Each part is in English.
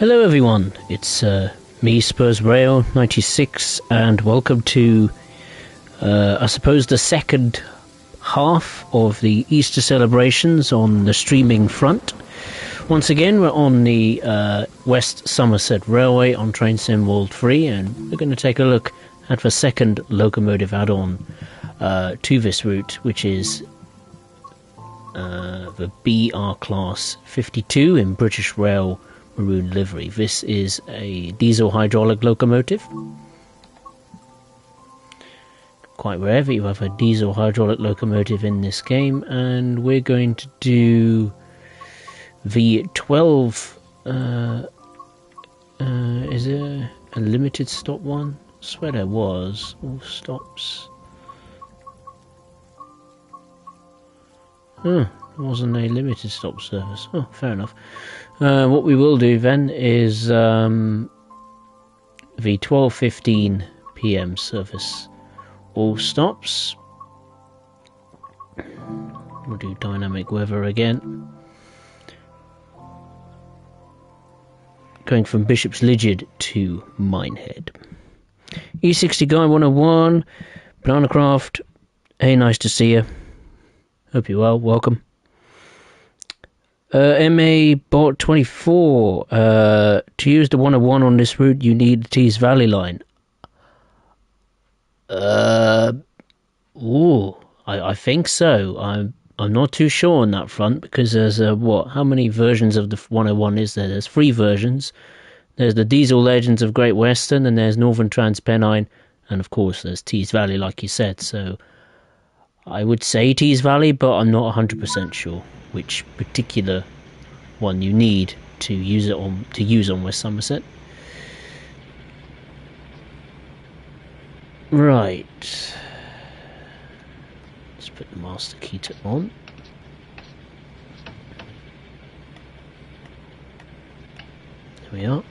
Hello everyone, it's me, Spurs Rail 96, and welcome to, I suppose, the second half of the Easter celebrations on the streaming front. Once again, we're on the West Somerset Railway on Train Sim World 3, and we're going to take a look at the second locomotive add-on to this route, which is the BR Class 52 in British Rail maroon livery. This is a diesel hydraulic locomotive. Quite rare that you have a diesel hydraulic locomotive in this game, and we're going to do the 12 is it a limited stop one? I swear there was all stops. There wasn't a limited stop service. Oh, fair enough. What we will do then is the 12:15 PM service, all stops. We'll do dynamic weather again. Going from Bishop's Lydeard to Minehead. E60 Guy 101, Banana Craft. Hey, nice to see you. Hope you're well. Welcome. MA Bot 24. To use the 101 on this route, you need the Tees Valley line. I think so. I'm not too sure on that front, because there's how many versions of the 101 is there? There's 3 versions. There's the Diesel Legends of Great Western, and there's Northern Transpennine, and of course there's Tees Valley, like you said. So I would say Tees Valley, but I'm not 100% sure which particular one you need to use on West Somerset. Right. Let's put the master keyter on. There we are.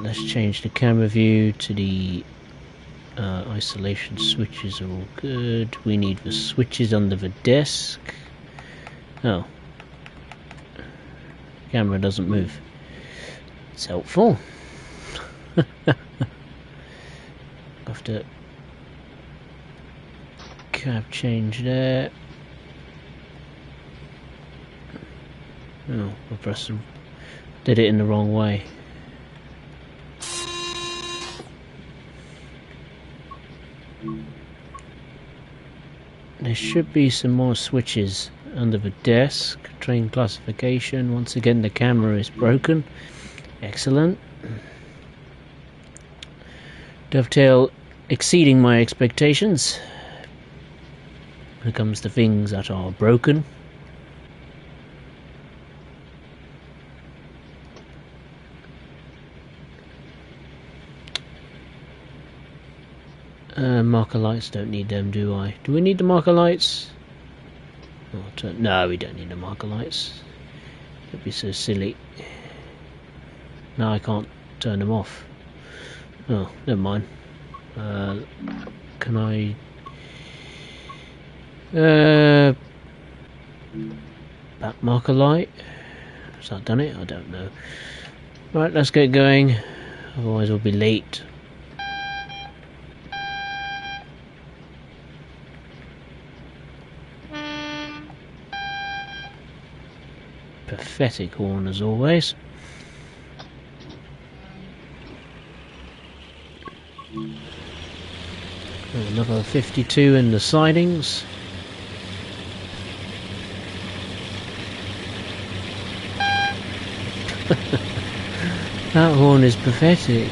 Let's change the camera view to the isolation switches are all good. We need the switches under the desk. Oh. Camera doesn't move. It's helpful. Have to cab change there. Oh, I pressed them. Did it in the wrong way. There should be some more switches under the desk. Train classification. Once again, the camera is broken. Excellent. Dovetail exceeding my expectations when it comes to things that are broken. Marker lights, don't need them, do I? Do we need the marker lights? No, we don't need the marker lights. It'd be so silly. No, I can't turn them off. Oh, never mind. Can I... back marker light? Has that done it? I don't know. Right, let's get going. Otherwise we'll be late. Pathetic horn as always. Another 52 in the sidings. That horn is pathetic.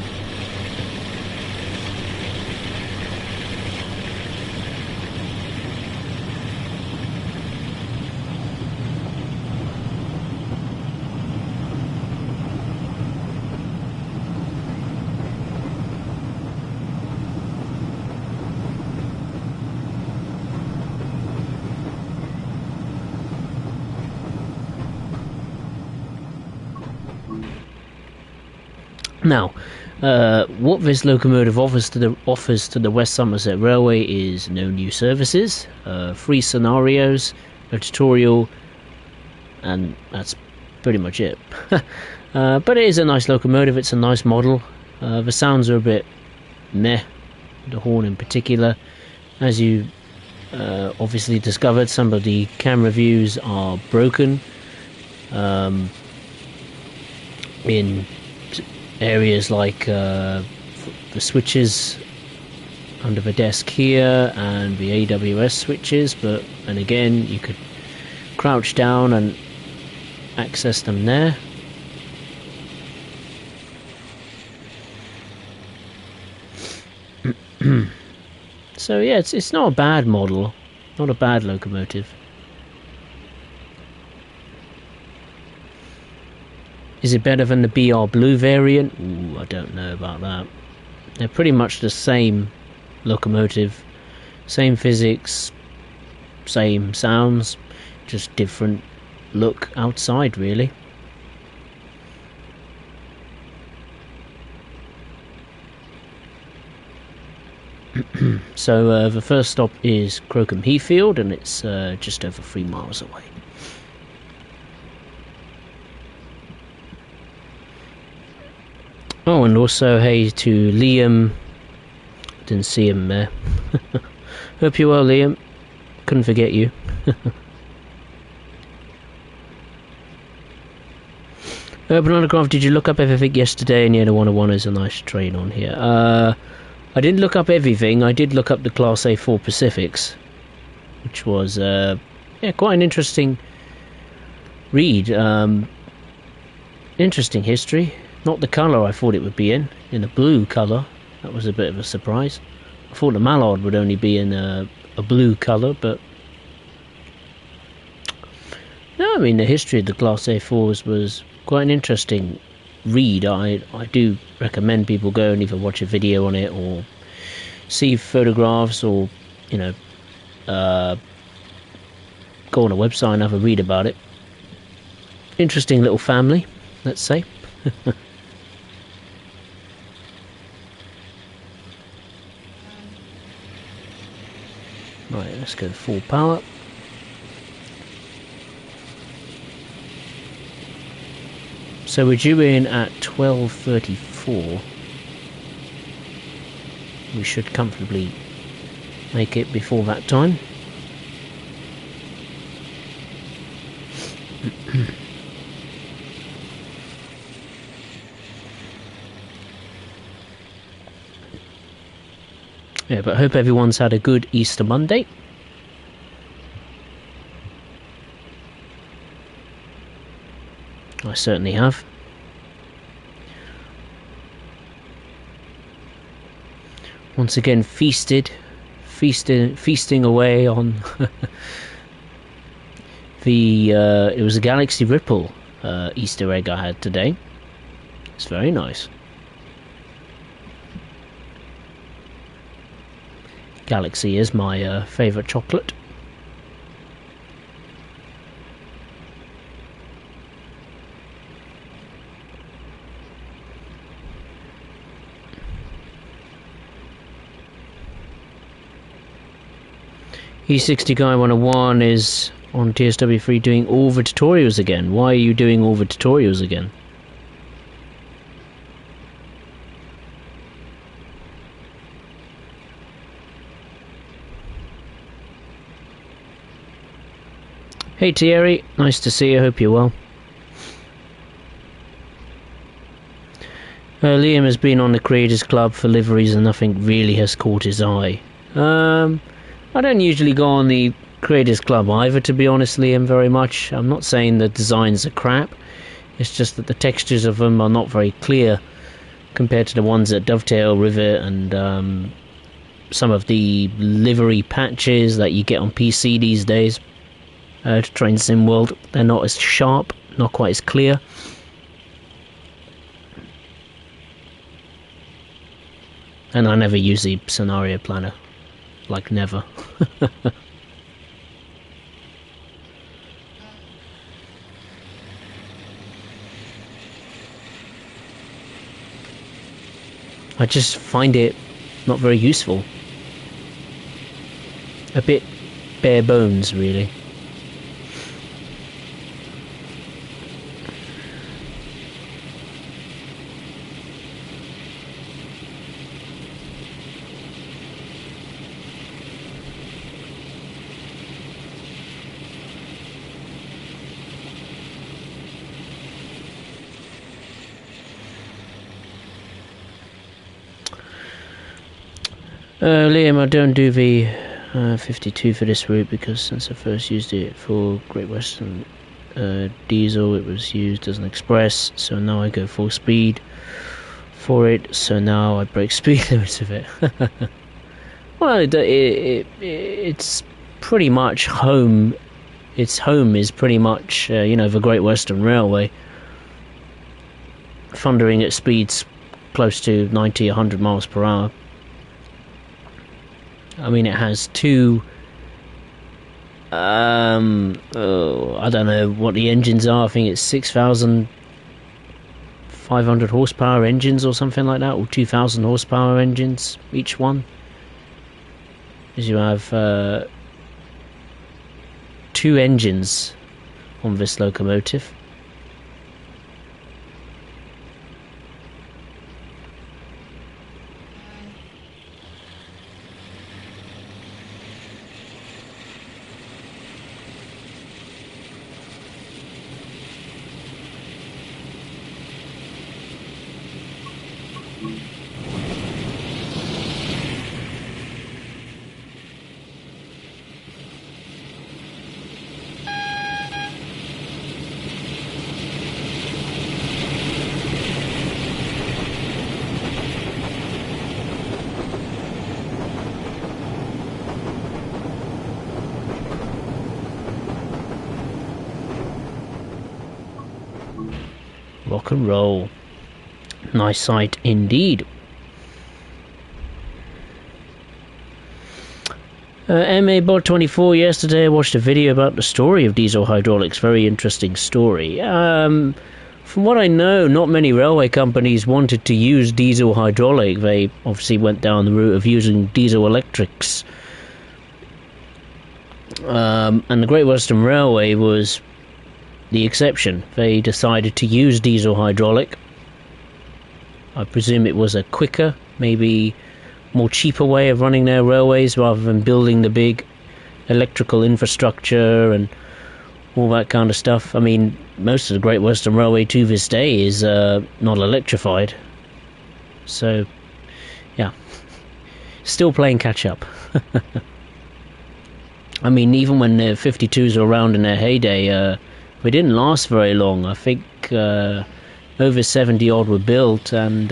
Now, what this locomotive offers to the West Somerset Railway is no new services, 3 scenarios, a tutorial, and that's pretty much it. But it is a nice locomotive, it's a nice model. The sounds are a bit meh, the horn in particular. As you obviously discovered, some of the camera views are broken in areas like the switches under the desk here and the AWS switches, and again you could crouch down and access them there. So yeah, it's not a bad model, not a bad locomotive. Is it better than the BR Blue variant? Ooh, I don't know about that. They're pretty much the same locomotive, same physics, same sounds, just different look outside, really. So the first stop is Crocombe Heathfield, and it's just over 3 miles away. Oh, and also hey to Liam. Didn't see him there. Hope you're well, Liam. Couldn't forget you. Urban Undercraft, did you look up everything yesterday? And yeah, the 101 is a nice train on here. I didn't look up everything. I did look up the Class A4 Pacifics, which was quite an interesting read. Interesting history. Not the colour I thought it would be in a blue colour. That was a bit of a surprise. I thought the Mallard would only be in a blue colour, but no, I mean the history of the Class A4s was quite an interesting read. I do recommend people go and either watch a video on it or see photographs, or go on a website and have a read about it. Interesting little family, let's say. Right, let's go full power. So we're due in at 12:34. We should comfortably make it before that time. Yeah, but I hope everyone's had a good Easter Monday. I certainly have. Once again, feasting away on it was a Galaxy Ripple Easter egg I had today. It's very nice. Galaxy is my favourite chocolate. E60 Guy 101 is on TSW3 doing all the tutorials again. Why are you doing all the tutorials again? Hey Thierry, nice to see you, hope you're well. Liam has been on the Creators Club for liveries and nothing really has caught his eye. I don't usually go on the Creators Club either, to be honest, Liam, very much. I'm not saying the designs are crap, it's just that the textures of them are not very clear compared to the ones at Dovetail, Rivet, and some of the livery patches that you get on PC these days. To Train Sim World, they're not as sharp, not quite as clear. And I never use the scenario planner, like never. I just find it not very useful. A bit bare bones, really. Liam, I don't do the 52 for this route because since I first used it for Great Western diesel, it was used as an express, so now I go full speed for it, so now I break speed limits of it. Well, it's pretty much home. Its home is pretty much, the Great Western Railway, thundering at speeds close to 90, 100 miles per hour. I mean, it has two, I don't know what the engines are. I think it's 6,500 horsepower engines or something like that, or 2,000 horsepower engines, each one. As you have two engines on this locomotive. Rock and roll. Nice sight indeed. MA Bot 24, yesterday I watched a video about the story of diesel hydraulics. Very interesting story. From what I know, not many railway companies wanted to use diesel hydraulic. They obviously went down the route of using diesel electrics. And the Great Western Railway was the exception. They decided to use diesel hydraulic. I presume it was a quicker, maybe more cheaper way of running their railways rather than building the big electrical infrastructure and all that kind of stuff. I mean, most of the Great Western Railway to this day is not electrified. So, yeah. Still playing catch up. I mean, even when the 52s were around in their heyday, they didn't last very long. I think over 70 odd were built, and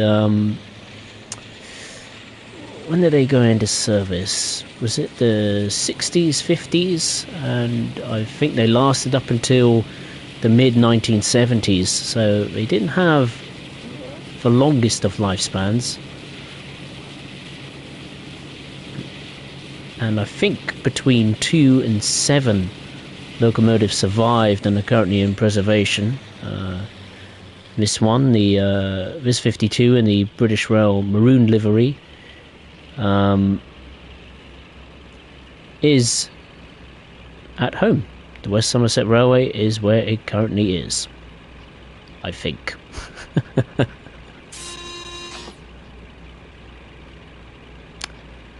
when did they go into service? Was it the 60s, 50s? And I think they lasted up until the mid 1970s, so they didn't have the longest of lifespans. And I think between 2 and 7 locomotives survived and are currently in preservation. This one, this 52 in the British Rail maroon livery, is at home. The West Somerset Railway is where it currently is, I think.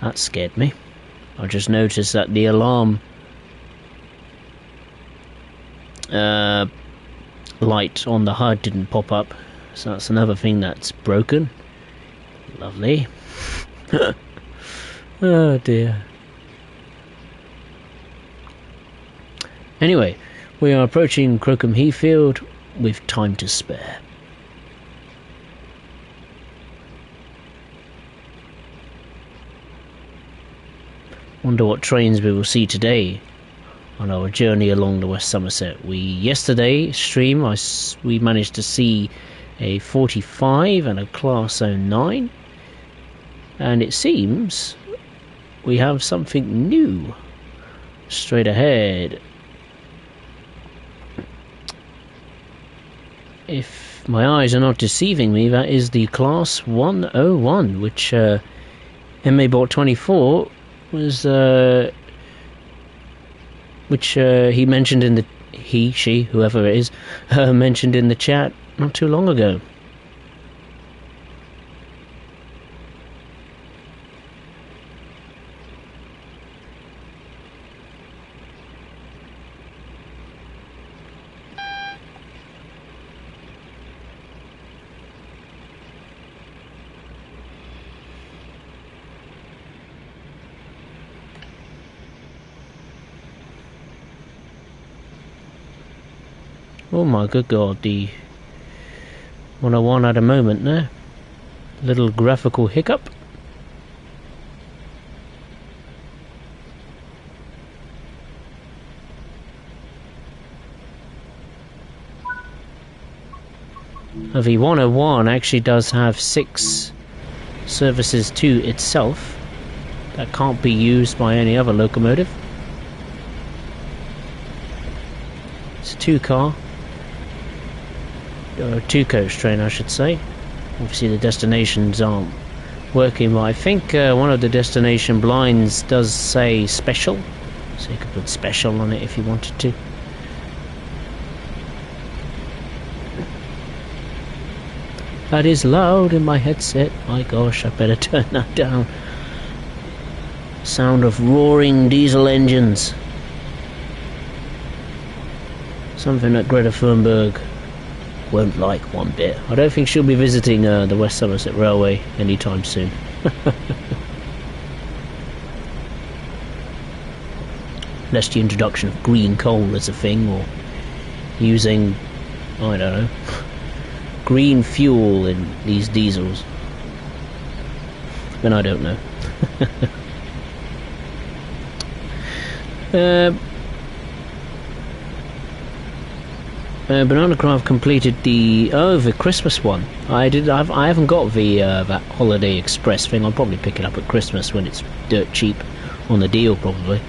That scared me. I just noticed that the alarm light on the HUD didn't pop up, so that's another thing that's broken. Lovely. Oh dear. Anyway, we are approaching Crocombe Heathfield with time to spare. Wonder what trains we will see today on our journey along the West Somerset. Yesterday stream we managed to see a 45 and a Class 09, and it seems we have something new straight ahead. If my eyes are not deceiving me, that is the Class 101, which MA Bot 24 was which he mentioned in the she whoever it is mentioned in the chat not too long ago. Oh my good god, the 101 had a moment there. Little graphical hiccup. The 101 actually does have 6 services to itself that can't be used by any other locomotive. It's a 2-car, or a 2-coach train I should say. Obviously the destinations aren't working, but I think one of the destination blinds does say special, so you could put special on it if you wanted to. That is loud in my headset. My gosh, I better turn that down. Sound of roaring diesel engines. Something that Greta Thunberg won't like one bit. I don't think she'll be visiting the West Somerset Railway anytime soon. Unless the introduction of green coal is a thing, or using, I don't know, green fuel in these diesels. Then I don't know. Banana Craft completed the Christmas one. I haven't got the that Holiday Express thing. I'll probably pick it up at Christmas when it's dirt cheap on the deal, probably.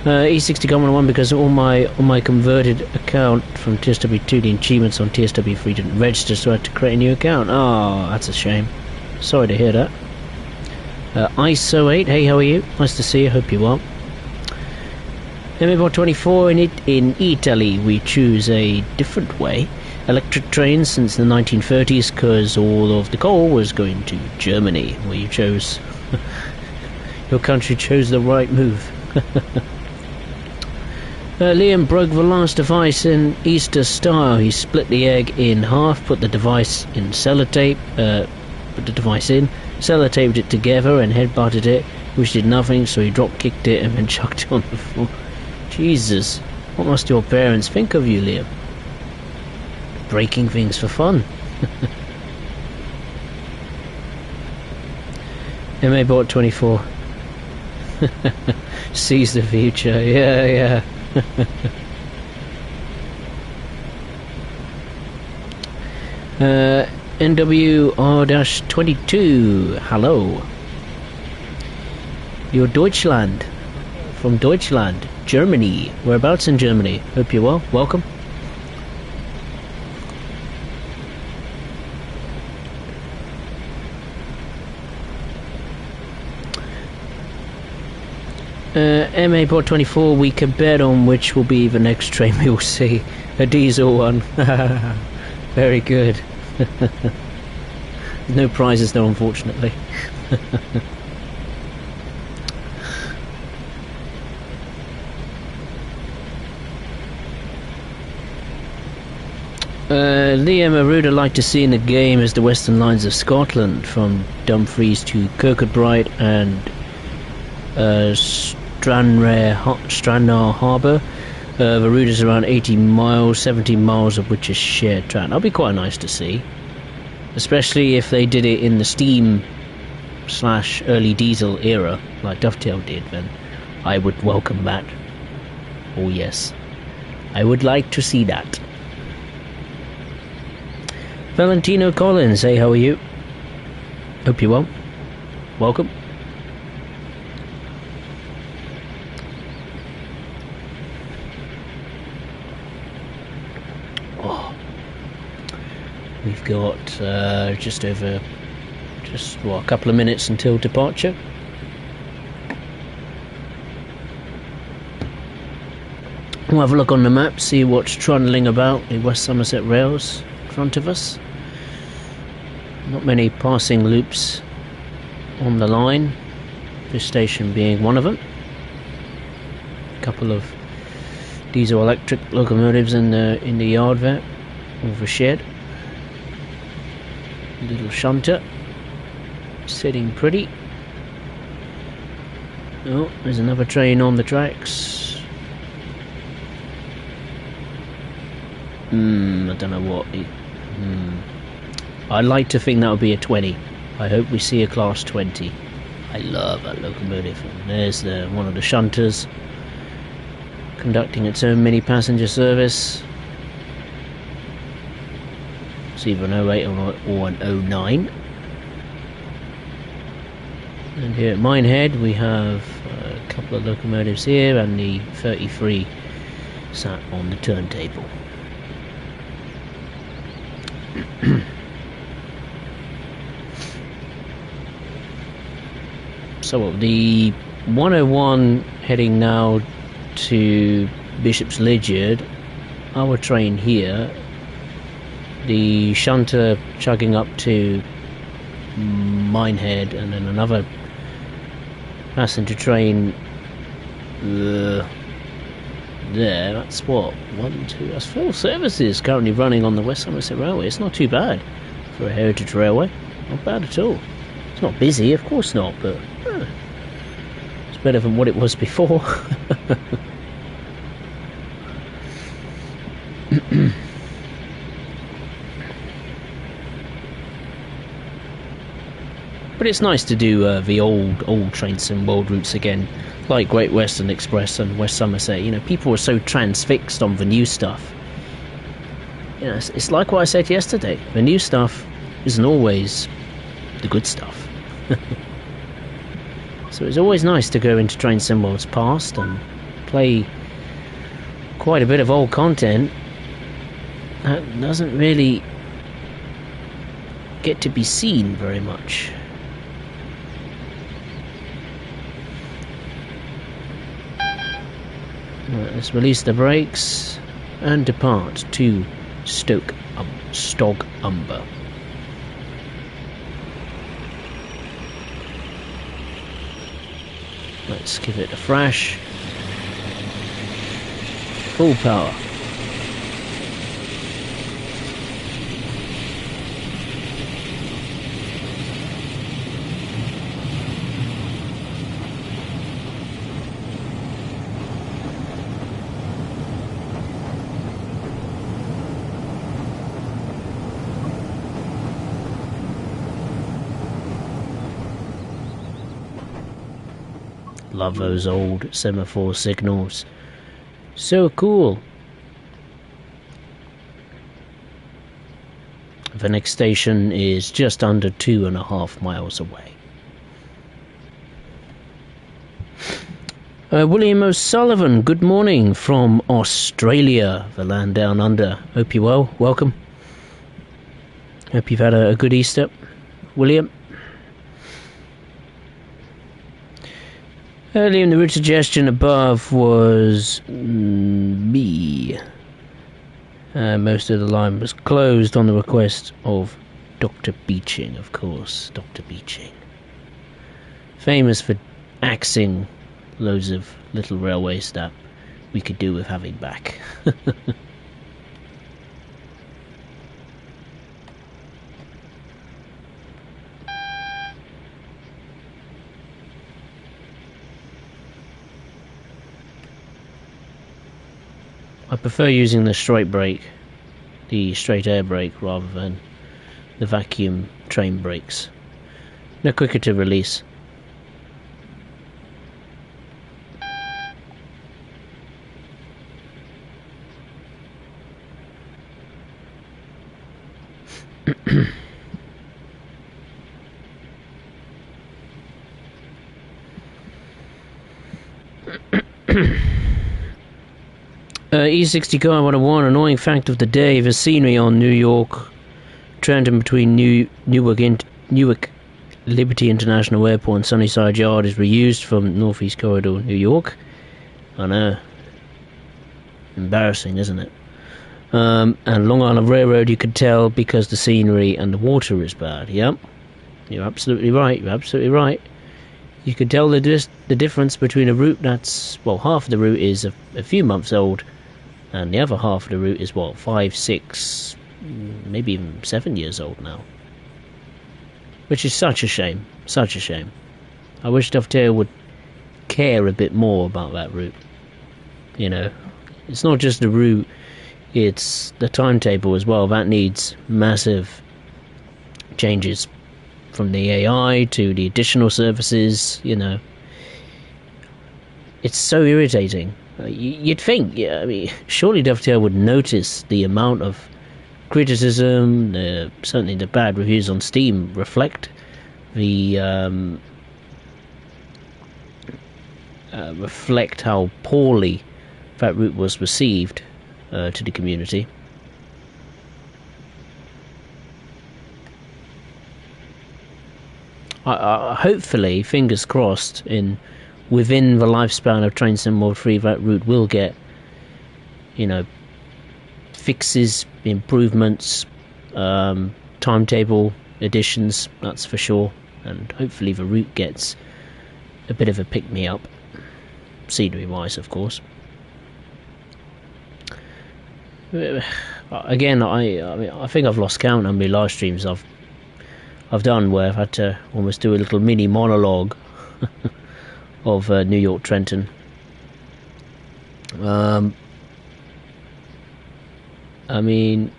E60 Common 1 because all my converted account from TSW2, the achievements on TSW3 didn't register, so I had to create a new account. Oh, that's a shame. Sorry to hear that. ISO8, hey, how are you? Nice to see you, hope you are. MA24 in Italy, we choose a different way. Electric trains since the 1930s, because all of the coal was going to Germany, where you chose... your country chose the right move. Liam broke the last device in Easter style. He split the egg in half, put the device in sellotaped it together and headbutted it, which did nothing, so he drop-kicked it and then chucked it on the floor. Jesus, what must your parents think of you, Liam? Breaking things for fun. MA Bot 24. Sees the future, yeah. NWR-22, hello. You're Deutschland. From Deutschland, Germany. Whereabouts in Germany? Hope you're well. Welcome. MA Port 24, we can bet on which will be the next train we will see. A diesel one. Very good. No prizes though, unfortunately. Liam Aruda like to see in the game as the Western Lines of Scotland, from Dumfries to Kirkcudbright and Stranraer Harbour. The route is around 80 miles, 17 miles of which is shared track. That'll be quite nice to see, especially if they did it in the steam / early diesel era like Dovetail did. Then I would welcome that. Oh yes, I would like to see that. Valentino Collins, hey, how are you? Hope you're well. Welcome. Oh, we've got a couple of minutes until departure. We'll have a look on the map, see what's trundling about the West Somerset rails in front of us. Not many passing loops on the line, this station being one of them. A couple of diesel electric locomotives in the yard there, over shed. Little shunter sitting pretty. Oh, there's another train on the tracks. I don't know what. I'd like to think that would be a 20. I hope we see a class 20. I love that locomotive. And there's one of the shunters conducting its own mini passenger service. It's either an 08 or an 09. And here at Minehead we have a couple of locomotives here and the 33 sat on the turntable. So the 101 heading now to Bishop's Lydyard, our train here, the shunter chugging up to Minehead, and then another passenger train there. That's what, that's 4 services currently running on the West Somerset Railway. It's not too bad for a heritage railway, not bad at all. It's not busy, of course not, but it's better than what it was before. But it's nice to do the old trains and world routes again, like Great Western Express and West Somerset. You know, people are so transfixed on the new stuff. You know, it's like what I said yesterday. The new stuff isn't always the good stuff. So it's always nice to go into Trains and Worlds Past and play quite a bit of old content that doesn't really get to be seen very much. Right, let's release the brakes and depart to Stog Umber. Let's give it a thrash. Full power. Love those old semaphore signals. So cool. The next station is just under 2.5 miles away. William O'Sullivan, good morning from Australia, the land down under. Hope you're well. Welcome. Hope you've had a good Easter, William. Earlier in the route suggestion above was me. Most of the line was closed on the request of Dr. Beeching, of course. Dr. Beeching. Famous for axing loads of little railways that we could do with having back. I prefer using the straight brake, the straight air brake, rather than the vacuum train brakes. They're quicker to release. E60 Guy 101, annoying fact of the day, the scenery on New York Trenton between Newark Liberty International Airport and Sunnyside Yard is reused from Northeast Corridor, New York. I know. Embarrassing, isn't it? And Long Island Railroad, you could tell because the scenery and the water is bad. Yep. You're absolutely right. You're absolutely right. You could tell the difference between a route that's, well, half of the route is a few months old, and the other half of the route is, what, 5, 6, maybe even 7 years old now. Which is such a shame. Such a shame. I wish Dovetail would care a bit more about that route. You know, it's not just the route it's the timetable as well. That needs massive changes, from the AI to the additional services, you know. It's so irritating. You'd think, yeah, I mean, surely Dovetail would notice the amount of criticism, certainly the bad reviews on Steam reflect the reflect how poorly that route was received to the community. Hopefully, fingers crossed, within the lifespan of Train Sim World 3, that route will get, you know, fixes, improvements, timetable additions, that's for sure, and hopefully the route gets a bit of a pick-me-up, scenery-wise, of course. Again, I think I've lost count how many live streams I've done where I've had to almost do a little mini monologue of New York Trenton. I mean,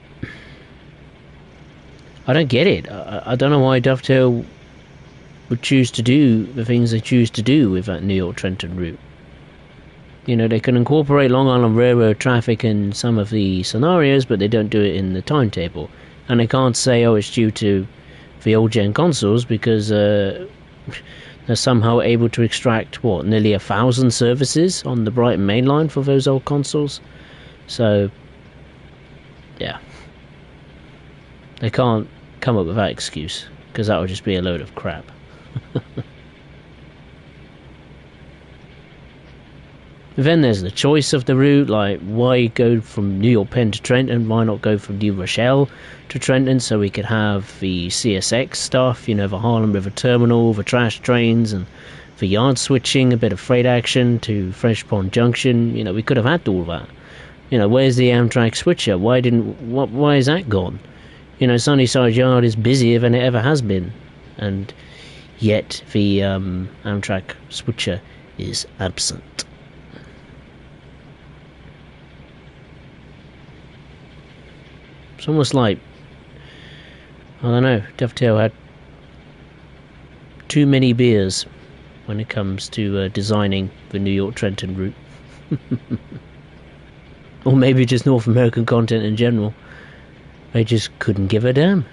I don't get it. I don't know why Dovetail would choose to do the things they choose to do with that New York Trenton route. You know, they can incorporate Long Island Railroad traffic in some of the scenarios, but they don't do it in the timetable. And they can't say, oh, it's due to the old gen consoles, because they're somehow able to extract nearly 1,000 services on the Brighton main line for those old consoles. So yeah, they can't come up with that excuse, because that would just be a load of crap. Then there's the choice of the route, like why go from New York Penn to Trenton, why not go from New Rochelle to Trenton, so we could have the CSX stuff, you know, the Harlem River Terminal, the trash trains, and the yard switching, a bit of freight action to Fresh Pond Junction. You know, we could have had all that. You know, where's the Amtrak switcher? Why is that gone? You know, Sunnyside Yard is busier than it ever has been, and yet the Amtrak switcher is absent. It's almost like, I don't know, Dovetail had too many beers when it comes to designing the New York Trenton route. Or maybe just North American content in general. They just couldn't give a damn.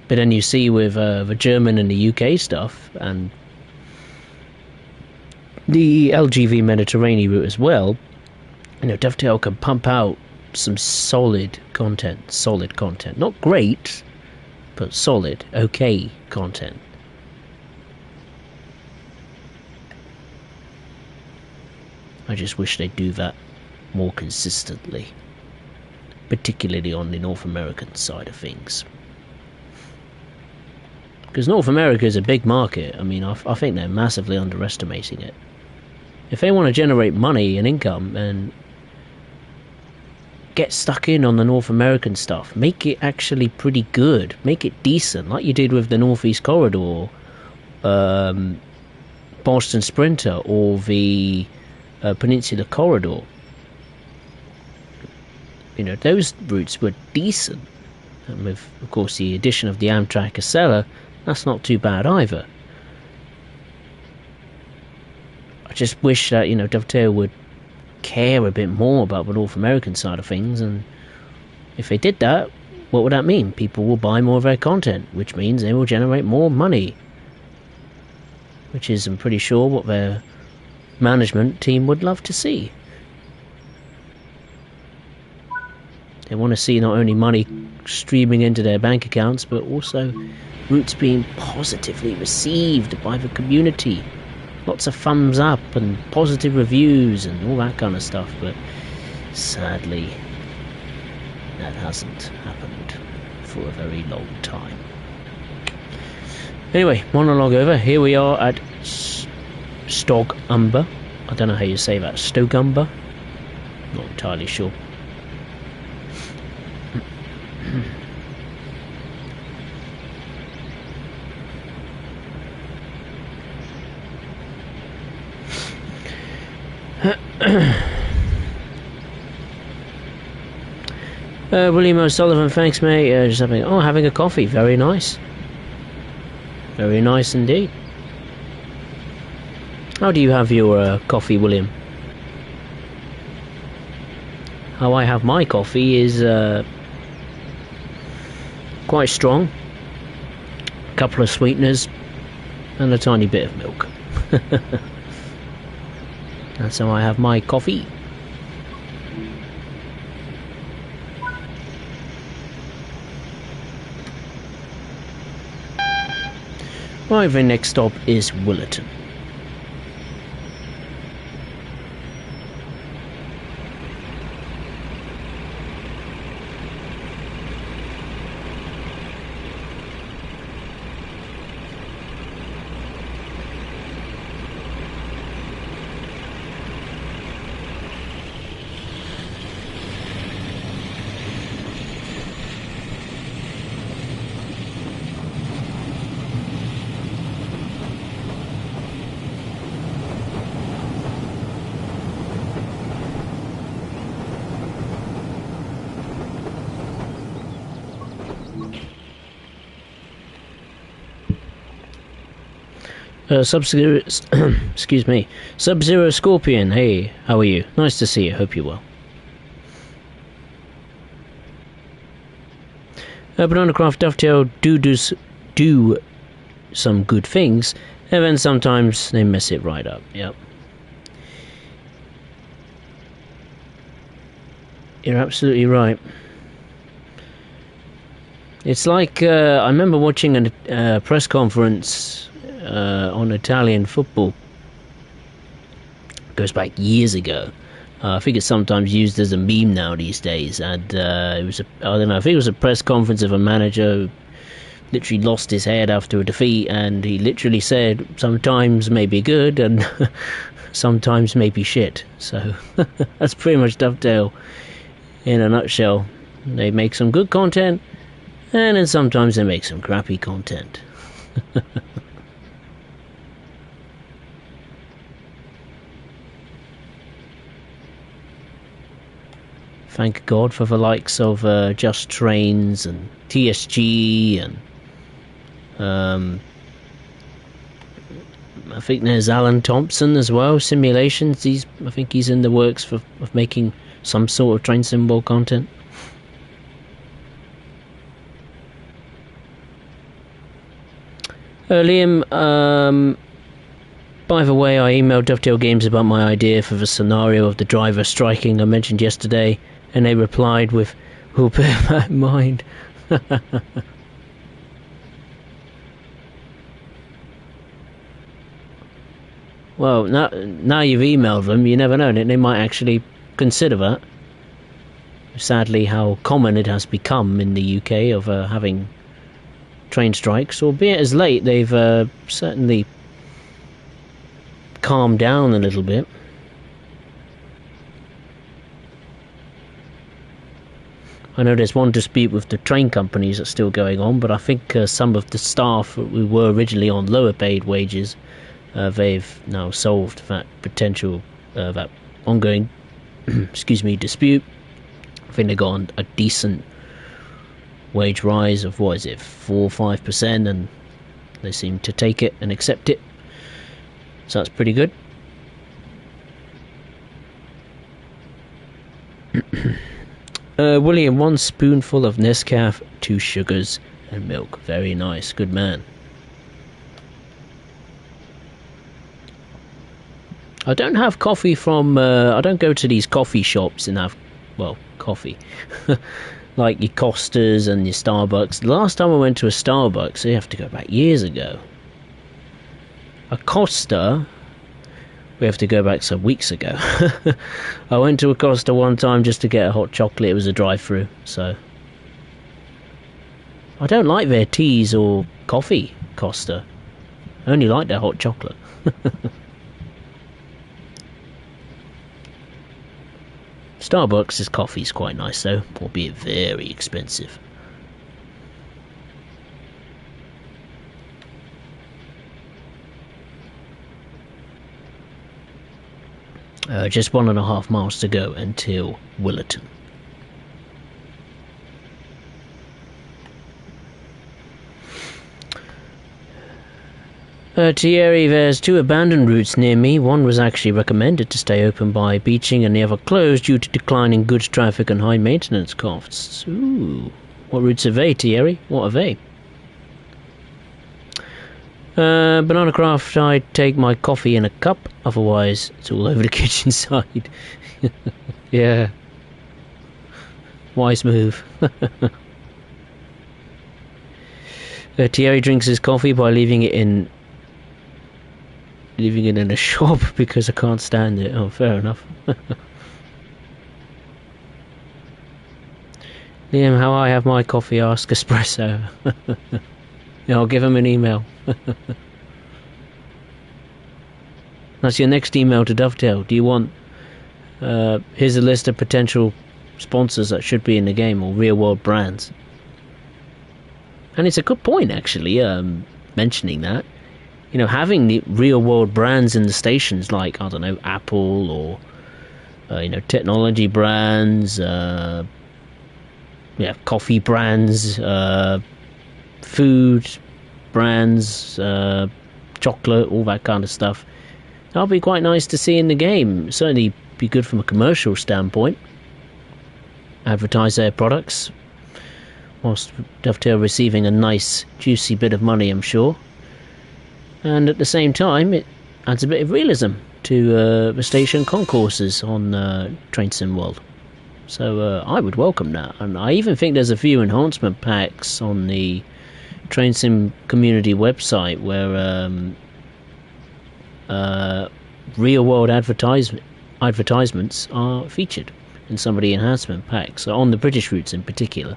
But then you see with the German and the UK stuff, and the LGV Mediterranean route as well, you know, Dovetail can pump out some solid content. Not great, but solid, okay content. I just wish they'd do that more consistently, particularly on the North American side of things. Because North America is a big market. I mean, I think they're massively underestimating it. If they want to generate money and income and get stuck in on the North American stuff, make it actually pretty good, make it decent, like you did with the Northeast Corridor, Boston Sprinter, or the Peninsula Corridor. You know, those routes were decent, and with, of course, the addition of the Amtrak Acela, that's not too bad either. I just wish that, you know, Dovetail would care a bit more about the North American side of things, and if they did that, what would that mean? People will buy more of their content, which means they will generate more money, which is, I'm pretty sure, what their management team would love to see. They want to see not only money streaming into their bank accounts, but also routes being positively received by the community. Lots of thumbs up and positive reviews and all that kind of stuff, but sadly that hasn't happened for a very long time. Anyway, monologue over. Here we are at Stogumber. I don't know how you say that. Stogumber? Not entirely sure. William O'Sullivan, thanks mate. Just having a coffee. Very nice. Very nice indeed. How do you have your coffee, William? How I have my coffee is quite strong. A couple of sweeteners and a tiny bit of milk. That's how I have my coffee. Right, the next stop is Willerton. Sub-Zero, excuse me, Sub-Zero Scorpion, hey, how are you? Nice to see you, hope you're well. Banana Craft Dovetail do some good things, and then sometimes they mess it right up, yep. You're absolutely right. It's like, I remember watching a press conference on Italian football. Goes back years ago. I think it's sometimes used as a meme now these days. And it was I think it was a press conference of a manager who literally lost his head after a defeat, and he literally said, "Sometimes may be good, and sometimes may be shit." So that's pretty much Dovetail in a nutshell. They make some good content, and then sometimes they make some crappy content. Thank God for the likes of Just Trains and TSG, and I think there's Alan Thompson as well, Simulations. I think he's in the works of making some sort of train symbol content. Liam, by the way, I emailed Dovetail Games about my idea for the scenario of the driver striking I mentioned yesterday, and they replied with, "We'll bear that in mind." Well, now you've emailed them, you never know, they might actually consider that. Sadly, how common it has become in the UK of having train strikes, albeit as late, they've certainly calmed down a little bit. I know there's one dispute with the train companies that's still going on, but I think some of the staff who were originally on lower paid wages, they've now solved that potential, that ongoing dispute. I think they got on a decent wage rise of, 4 or 5%, and they seem to take it and accept it, so that's pretty good. William, 1 spoonful of Nescafé, 2 sugars and milk. Very nice, good man. I don't have coffee from I don't go to these coffee shops and have, well, coffee like your Costas and your Starbucks. The last time I went to a Starbucks, you have to go back years ago. A Costa, we have to go back some weeks ago. I went to a Costa one time just to get a hot chocolate. It was a drive-through, so I don't like their teas or coffee, Costa. I only like their hot chocolate. Starbucks' coffee is quite nice though, albeit very expensive. Just 1.5 miles to go until Willerton. Thierry, there's 2 abandoned routes near me. One was actually recommended to stay open by beaching and the other closed due to declining goods traffic and high maintenance costs. Ooh. What routes are they, Thierry? What are they? Banana Craft, I take my coffee in a cup, otherwise it's all over the kitchen side. Yeah. Wise move. Thierry drinks his coffee by leaving it in a shop because I can't stand it. Oh, fair enough. Liam, how I have my coffee, ask espresso. Yeah, I'll give him an email. That's your next email to Dovetail. Do you want... here's a list of potential sponsors that should be in the game, or real-world brands. And it's a good point, actually, mentioning that. You know, having the real-world brands in the stations, like, I don't know, Apple, or, technology brands, coffee brands, food brands, chocolate, all that kind of stuff. That'll be quite nice to see in the game. Certainly be good from a commercial standpoint. Advertise their products, whilst Dovetail receiving a nice, juicy bit of money, I'm sure. And at the same time, it adds a bit of realism to the station concourses on Train Sim World. So I would welcome that. And I even think there's a few enhancement packs on the Train Sim community website where real-world advertisements are featured in some of the enhancement packs, so on the British routes in particular.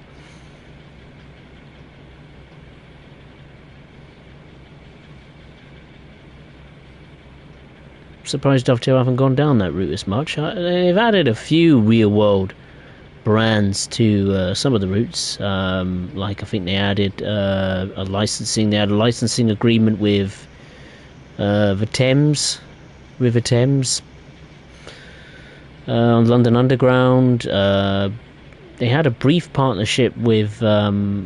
Surprised Dovetail haven't gone down that route as much. They've added a few real-world brands to some of the routes. Like I think they added a licensing. They had a licensing agreement with the Thames, River Thames, on London Underground. They had a brief partnership with what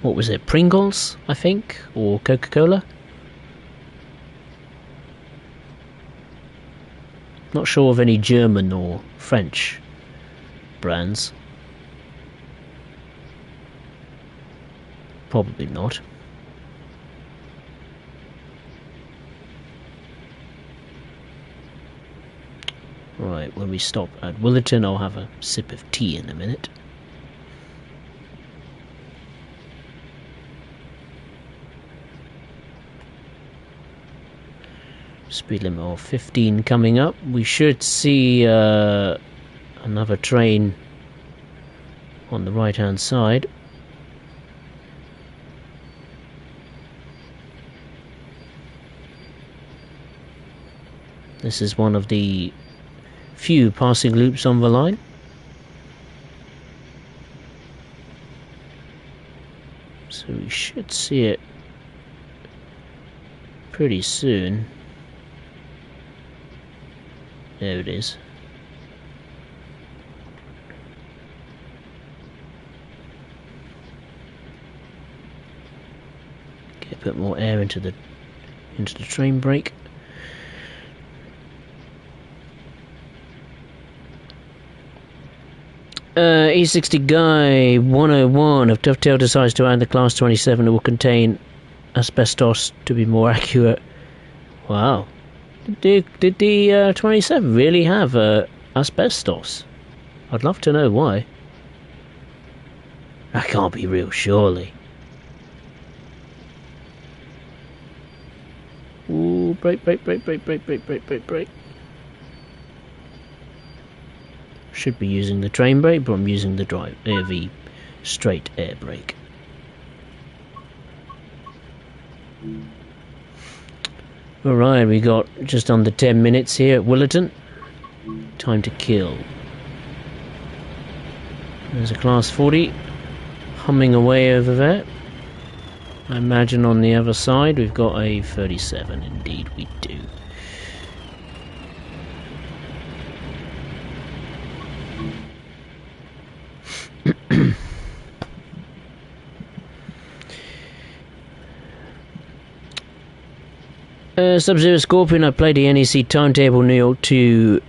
was it? Pringles, I think, or Coca-Cola. Not sure of any German or French brands. Probably not. Right, when we stop at Willerton, I'll have a sip of tea in a minute. Speed limit of 15 coming up. We should see another train on the right hand side. This is one of the few passing loops on the line. So we should see it pretty soon. There it is. Get a bit more air into the train brake. E60 Guy 101. If Dovetail decides to add the Class 27, it will contain asbestos to be more accurate. Wow. Did the 27 really have asbestos? I'd love to know why. That can't be real, surely. Ooh, brake. Should be using the train brake, but I'm using the straight air brake. Alright, we got just under 10 minutes here at Willerton. Time to kill. There's a Class 40 humming away over there. I imagine on the other side we've got a 37. Indeed we do. Sub-Zero Scorpion, I played the NEC timetable New York to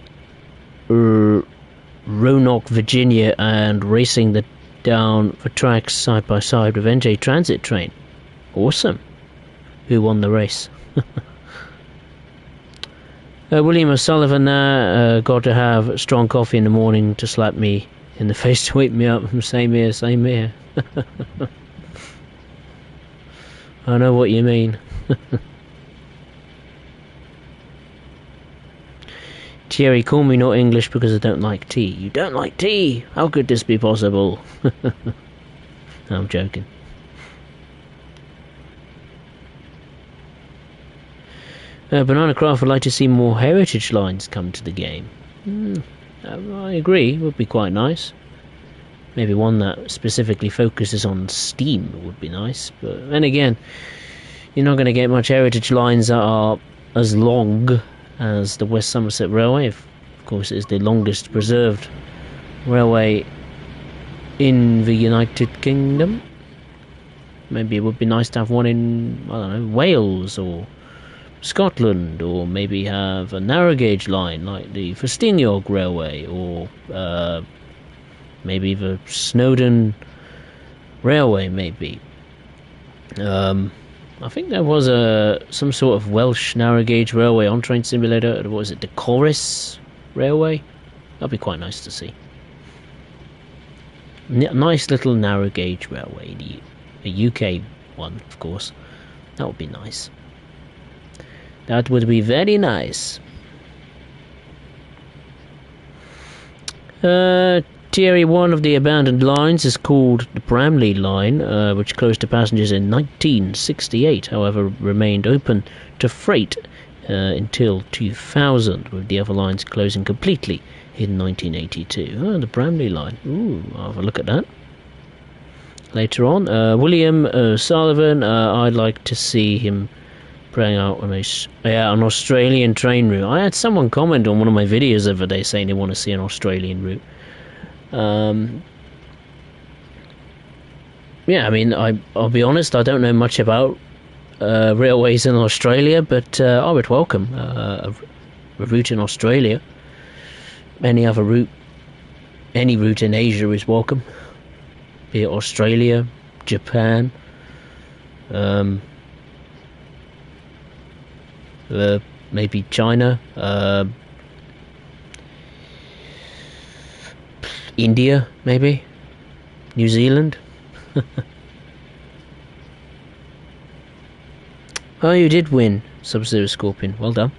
Roanoke, Virginia, and racing down the tracks side by side with NJ Transit Train. Awesome. Who won the race? William O'Sullivan there, got to have strong coffee in the morning to slap me in the face to wake me up. Same here, same here. I know what you mean. Thierry, call me not English because I don't like tea. You don't like tea? How could this be possible? I'm joking. Banana Craft would like to see more heritage lines come to the game. I agree, it would be quite nice. Maybe one that specifically focuses on Steam would be nice. But then again, you're not going to get much heritage lines that are as long as the West Somerset Railway. Of course, it is the longest preserved railway in the United Kingdom. Maybe it would be nice to have one in, I don't know, Wales or Scotland, or maybe have a narrow gauge line like the Festiniog Railway, or maybe the Snowdon Railway, maybe. I think there was some sort of Welsh narrow gauge railway on Train Simulator. What was it, the Chorus Railway? That'd be quite nice to see. Nice little narrow gauge railway, the UK one, of course. That would be nice. That would be very nice. Tier 1 of the abandoned lines is called the Bramley Line, which closed to passengers in 1968, however remained open to freight until 2000, with the other lines closing completely in 1982. Oh, the Bramley Line. Ooh, I'll have a look at that later on. William Sullivan, I'd like to see him bring out an Australian train route. I had someone comment on one of my videos the other day saying they want to see an Australian route. Yeah, I mean, I'll be honest, I don't know much about railways in Australia, but I would welcome a route in Australia. Any other route, any route in Asia is welcome, be it Australia, Japan, maybe China, India, maybe New Zealand. Oh, you did win, Sub-Zero Scorpion. Well done.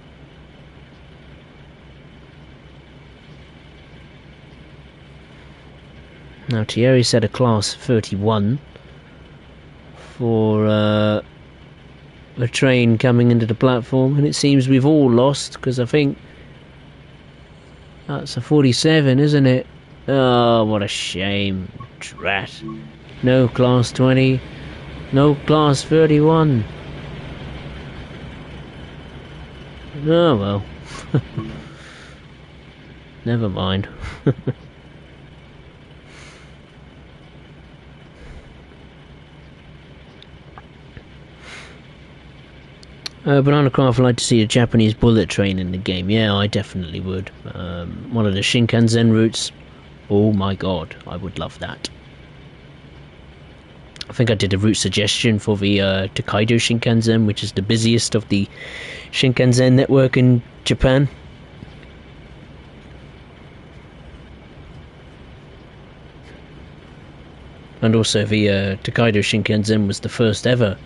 Now Thierry set a class 31 for the train coming into the platform, and it seems we've all lost, because I think that's a 47, isn't it? Oh, what a shame. Drat. No class 20, no class 31. Oh well. Never mind. Banana Craft would like to see a Japanese bullet train in the game. Yeah, I definitely would. One of the Shinkansen routes. Oh my god, I would love that. I think I did a route suggestion for the Tokaido Shinkansen, which is the busiest of the Shinkansen network in Japan. And also the Tokaido Shinkansen was the first ever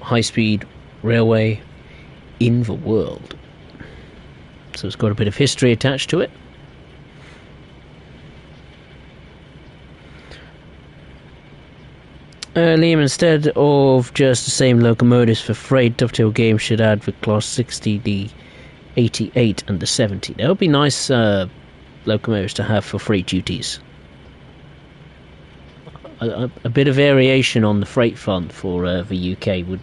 high-speed railway in the world. So it's got a bit of history attached to it. Liam, instead of just the same locomotives for freight, Dovetail Games should add the Class 60, the 88 and the 70. That would be nice locomotives to have for freight duties. A bit of variation on the freight front for the UK would,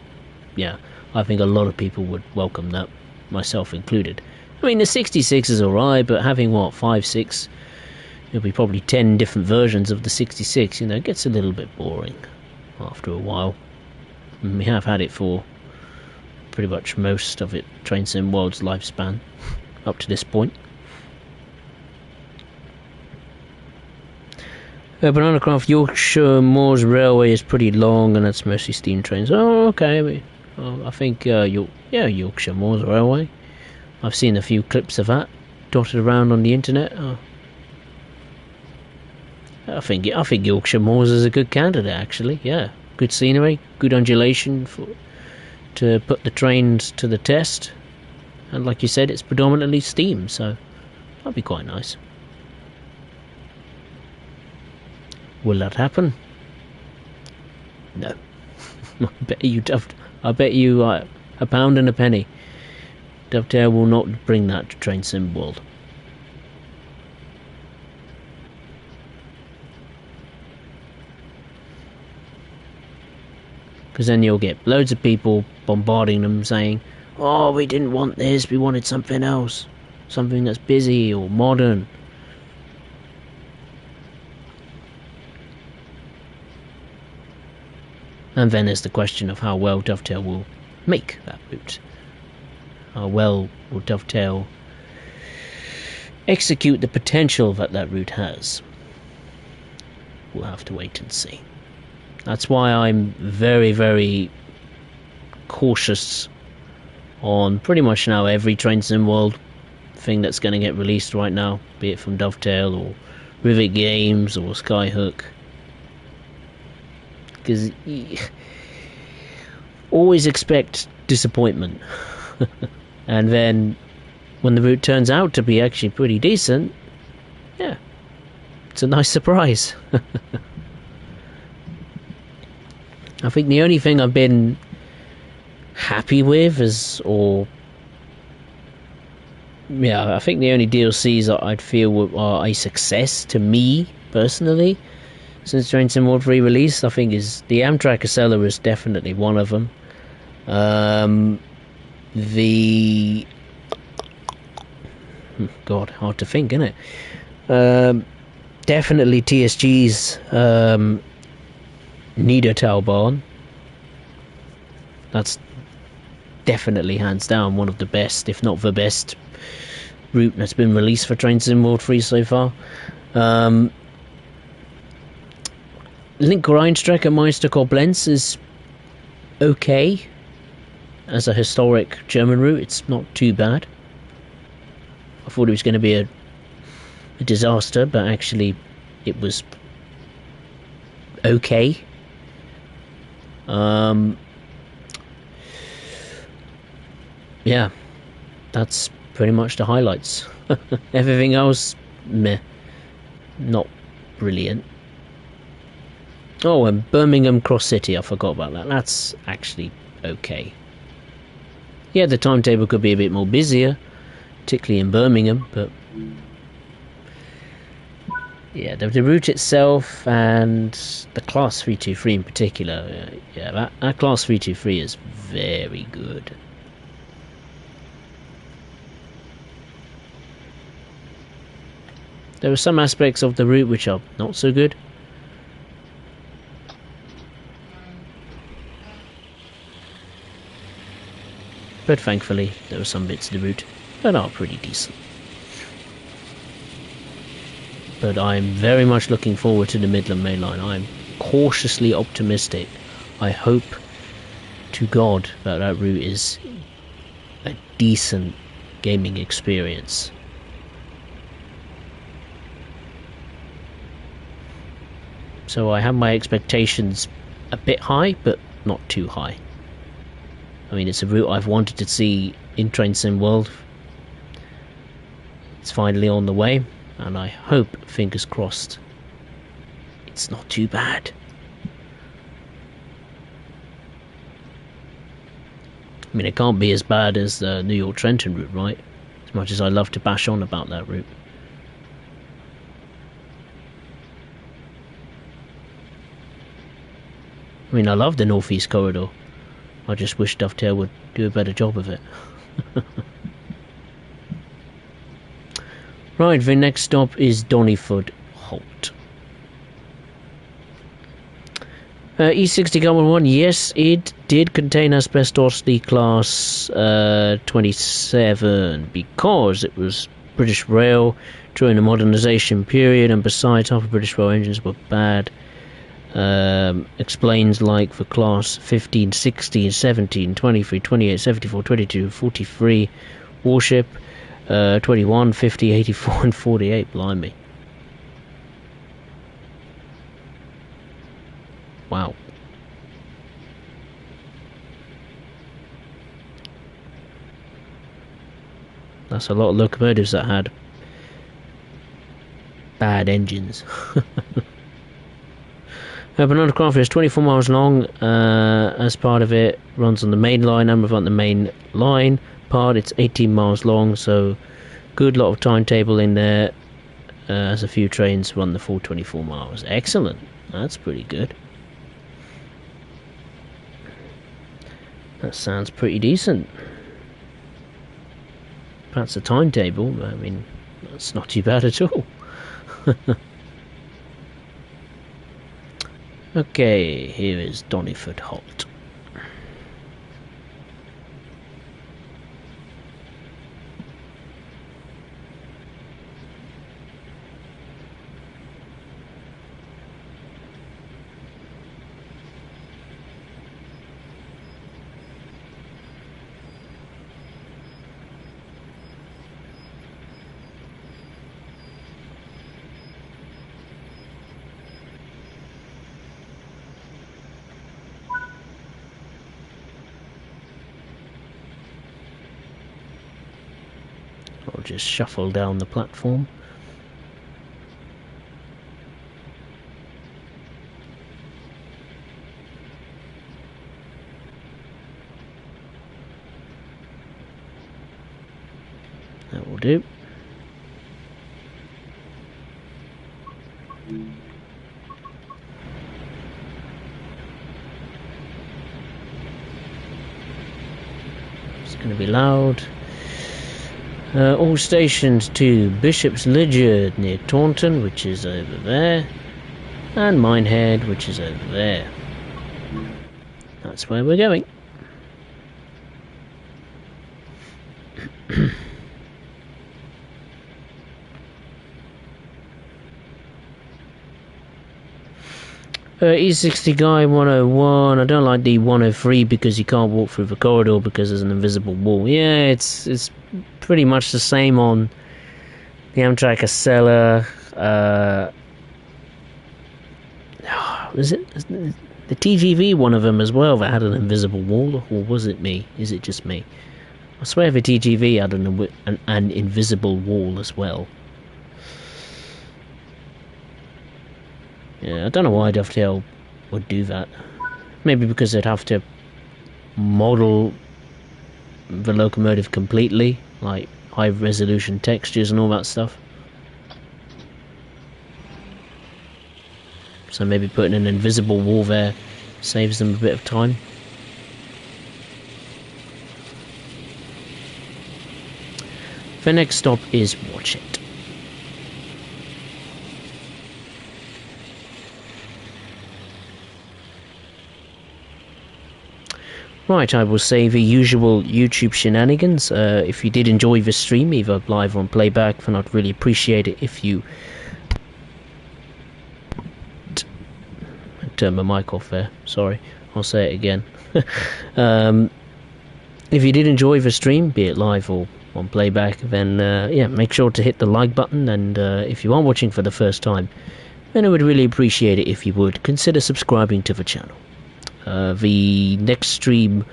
yeah, I think a lot of people would welcome that, myself included. I mean, the 66 is alright, but having, 5, 6, there'll be probably 10 different versions of the 66, it gets a little bit boring after a while. And we have had it for pretty much most of it Train Sim World's lifespan up to this point. Bananacraft Yorkshire Moors Railway is pretty long, and that's mostly steam trains. Oh, okay. I think Yorkshire Moors Railway. I've seen a few clips of that dotted around on the internet. I think Yorkshire Moors is a good candidate, actually. Yeah, good scenery, good undulation to put the trains to the test, and like you said, it's predominantly steam, so that'd be quite nice. Will that happen? No. I bet you a pound and a penny. Dovetail will not bring that to Train Sim World. Because then you'll get loads of people bombarding them saying, oh, we didn't want this, we wanted something else. Something that's busy or modern. And then there's the question of how well Dovetail will make that route. How well will Dovetail execute the potential that route has? We'll have to wait and see. That's why I'm very, very cautious on pretty much now every Train Sim World thing that's going to get released right now, be it from Dovetail or Rivet Games or Skyhook. Because always expect disappointment. And then when the route turns out to be actually pretty decent, yeah, it's a nice surprise. I think the only thing I've been happy with I think the only DLCs that I'd feel are a success to me personally since Train Sim World 3 release, I think is the Amtrak Acela is definitely one of them. God, hard to think, isn't it? Definitely TSG's Niedertalbahn. That's definitely hands down one of the best, if not the best, route that's been released for Train Sim World 3 so far. Link Rheinstrecke Meister Koblenz is okay as a historic German route. It's not too bad. I thought it was going to be a disaster, but actually it was okay. Yeah, that's pretty much the highlights. Everything else, meh, not brilliant. Oh, and Birmingham Cross City, I forgot about that. That's actually okay. Yeah, the timetable could be a bit more busier, particularly in Birmingham, but yeah, the route itself and the Class 323 in particular, that Class 323 is very good. There are some aspects of the route which are not so good. But thankfully, there are some bits of the route that are pretty decent. But I'm very much looking forward to the Midland Main Line. I'm cautiously optimistic. I hope to God that route is a decent gaming experience. So I have my expectations a bit high, but not too high. I mean, it's a route I've wanted to see in Train Sim World. It's finally on the way, and I hope, fingers crossed, it's not too bad. I mean, it can't be as bad as the New York Trenton route, right? As much as I love to bash on about that route. I mean, I love the Northeast Corridor. I just wish Dovetail would do a better job of it. Right, the next stop is Donniford Holt. E60 Carbon 1, yes, it did contain asbestosity class 27 because it was British Rail during the modernisation period, and besides, half of British Rail engines were bad. Explains like for class 15, 16, 17, 23, 28, 74, 22, 43 warship, 21, 50, 84 and 48, blimey. Wow. That's a lot of locomotives that had bad engines. Banana Craft is 24 miles long. As part of it, runs on the main line. And on the main line part, it's 18 miles long. So, good lot of timetable in there. As a few trains run the full 24 miles. Excellent. That's pretty good. That sounds pretty decent. That's a timetable. I mean, that's not too bad at all. Okay, here is Donnyford Holt. I'll just shuffle down the platform. That will do. It's going to be loud. All stations to Bishop's Lydeard near Taunton, which is over there, and Minehead, which is over there. That's where we're going. E60 Guy 101. I don't like the 103 because you can't walk through the corridor because there's an invisible wall. Yeah, it's pretty much the same on the Amtrak Acela. Was it the TGV, one of them as well, that had an invisible wall? Or was it me? Is it just me? I swear the TGV had an invisible wall as well. Yeah, I don't know why Dovetail would do that. Maybe because they'd have to model the locomotive completely, like high resolution textures and all that stuff. So maybe putting an invisible wall there saves them a bit of time. The next stop is Watch It. Right, I will say the usual YouTube shenanigans. If you did enjoy the stream, either live or on playback, then I'd really appreciate it if you... Turn my mic off there, sorry, I'll say it again. If you did enjoy the stream, be it live or on playback, then yeah, make sure to hit the like button, and if you are watching for the first time, then I would really appreciate it if you would consider subscribing to the channel. The next stream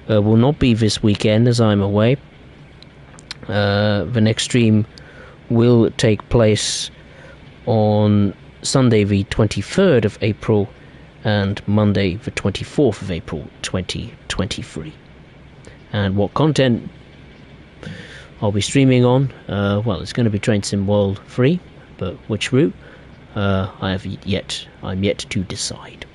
will not be this weekend as I'm away. The next stream will take place on Sunday the 23rd of April and Monday the 24th of April 2023. And what content I'll be streaming on, well, it's going to be Train Sim World 3, but which route, I'm yet to decide.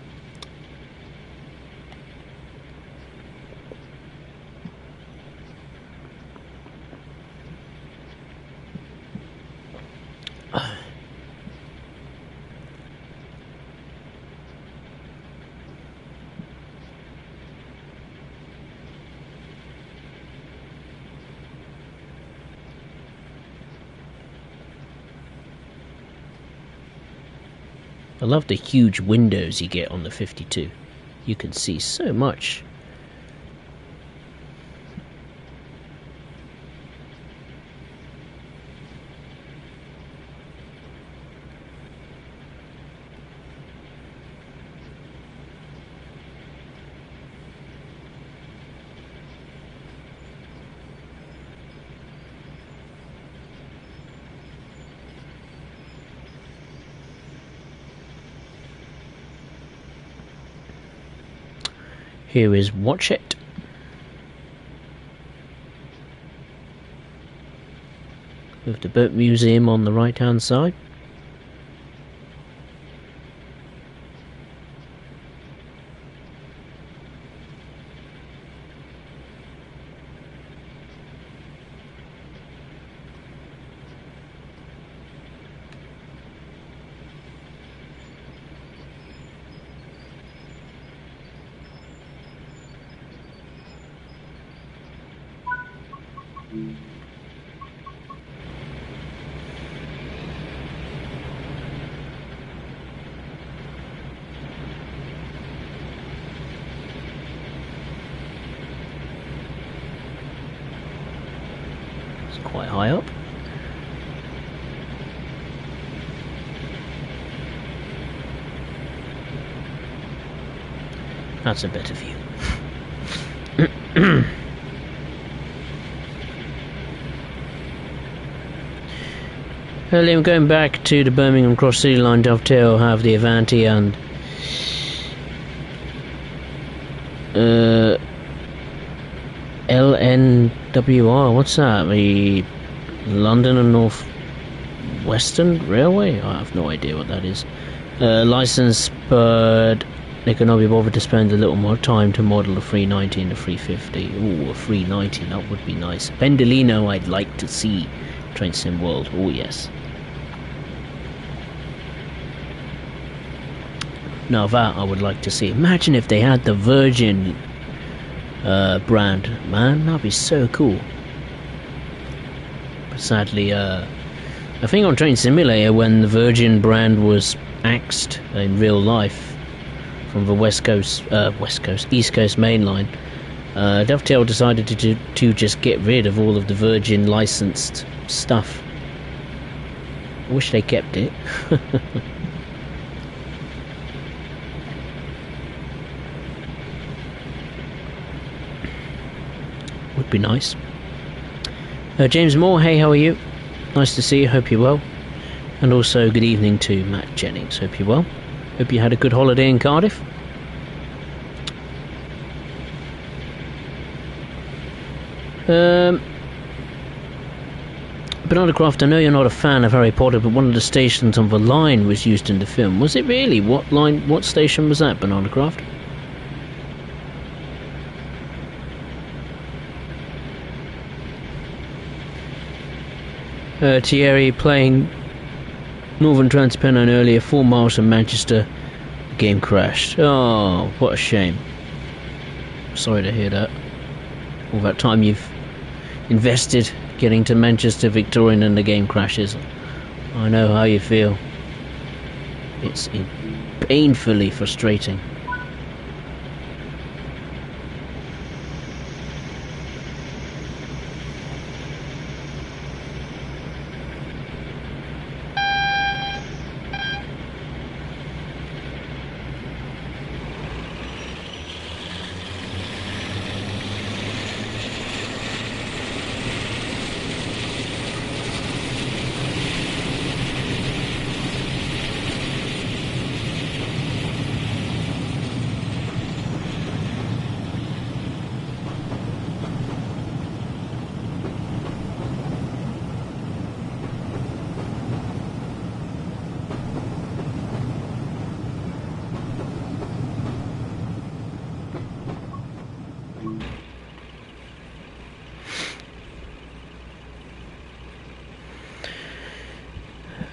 I love the huge windows you get on the 52. You can see so much. Here is Watch It. With the boat museum on the right hand side. Quite high up. That's a better view. Earlier, I'm going back to the Birmingham Cross City Line dovetail, have the Avanti and LNWR, what's that? The London and North Western Railway? I have no idea what that is. License, but they cannot be bothered to spend a little more time to model a 390 and a 350. Ooh, a 390, that would be nice. Pendolino I'd like to see. Train Sim World, oh yes. Now that I would like to see. Imagine if they had the Virgin brand, man, that'd be so cool. But sadly, I think on Train Simulator, when the Virgin brand was axed in real life from the East Coast main line, Dovetail decided to just get rid of all of the Virgin licensed stuff. I wish they kept it. Would be nice. James Moore, hey, how are you? Nice to see you, hope you're well. And also good evening to Matt Jennings, hope you're well. Hope you had a good holiday in Cardiff. Bernardo Croft, I know you're not a fan of Harry Potter, but one of the stations on the line was used in the film. Was it really? What station was that, Bernardo Croft? Thierry playing Northern Transpennine earlier, 4 miles from Manchester, the game crashed. Oh, what a shame. Sorry to hear that. All that time you've invested getting to Manchester Victorian and the game crashes. I know how you feel. It's painfully frustrating.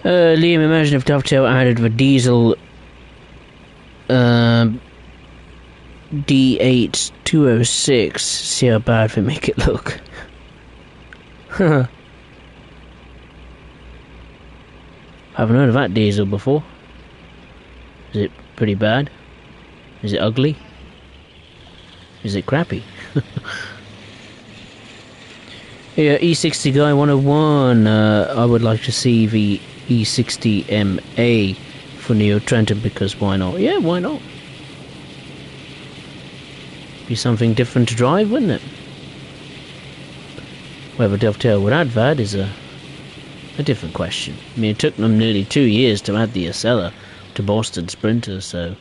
Liam, imagine if Dovetail added the diesel D8206. See how bad they make it look. Haven't heard of that diesel before. Is it pretty bad? Is it ugly? Is it crappy? Yeah, E60 Guy 101. I would like to see the E60MA for Neo Trenton, because why not? Yeah, why not? Be something different to drive, wouldn't it? Whether Dovetail would add that is a different question. I mean, it took them nearly 2 years to add the Acela to Boston Sprinter, so...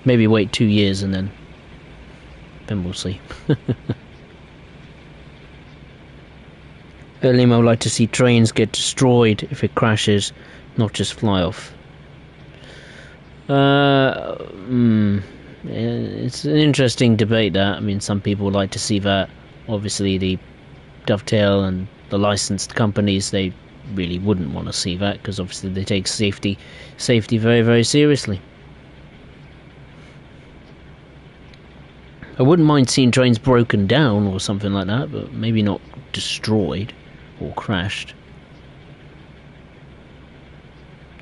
maybe wait 2 years and then we'll see. Liam, I would like to see trains get destroyed if it crashes, not just fly off. It's an interesting debate, that. I mean, some people like to see that. Obviously, the Dovetail and the licensed companies, they really wouldn't want to see that, because obviously they take safety very, very seriously. I wouldn't mind seeing trains broken down or something like that, but maybe not destroyed or crashed.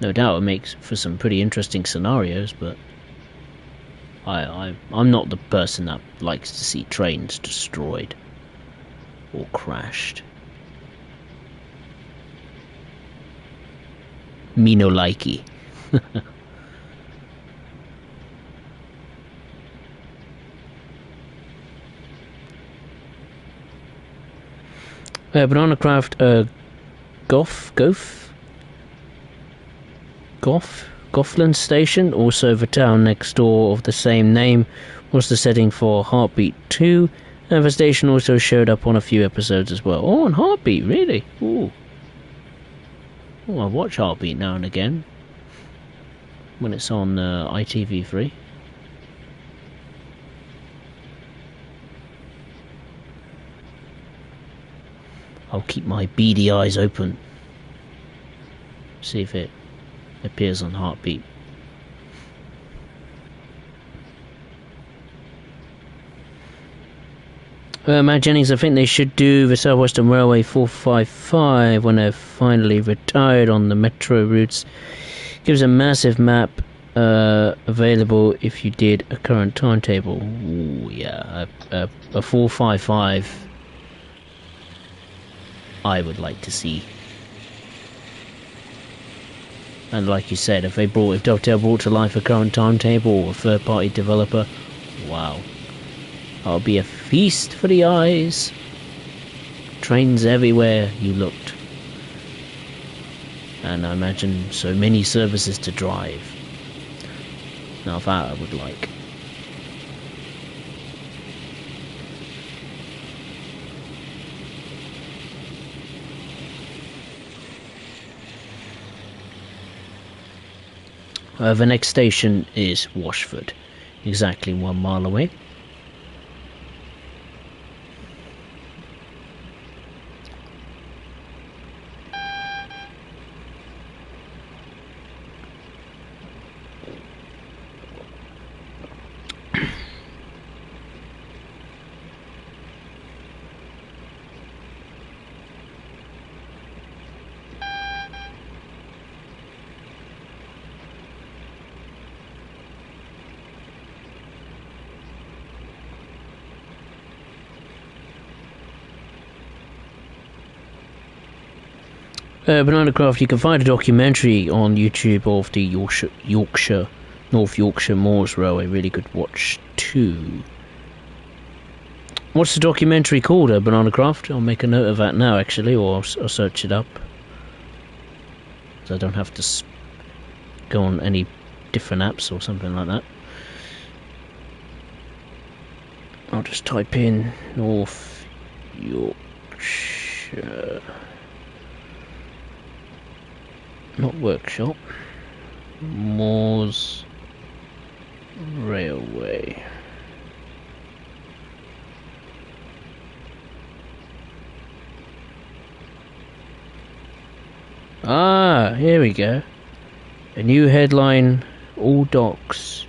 No doubt it makes for some pretty interesting scenarios, but I'm not the person that likes to see trains destroyed or crashed. Me no likey. Banana Craft, Goffland Station, also the town next door of the same name, was the setting for Heartbeat 2, and the station also showed up on a few episodes as well. Oh, and Heartbeat, really? Ooh. Oh, I watch Heartbeat now and again, when it's on ITV3. I'll keep my beady eyes open. See if it appears on Heartbeat. Matt Jennings, I think they should do the South Western Railway 455 when they're finally retired on the metro routes. Gives a massive map available if you did a current timetable. Ooh, yeah, a 455 I would like to see. And like you said, if Dovetail brought to life a current timetable or a third-party developer, wow, that'll be a feast for the eyes. Trains everywhere you looked, and I imagine so many services to drive. Now that I would like. The next station is Washford, exactly 1 mile away. Banana Craft, you can find a documentary on YouTube of the North Yorkshire Moors Railway. Really good watch too. What's the documentary called, Banana Craft? I'll make a note of that now, actually, or I'll search it up, so I don't have to go on any different apps or something like that. I'll just type in North Yorkshire. Not workshop. Moors Railway. Ah, here we go. A new headline, all docs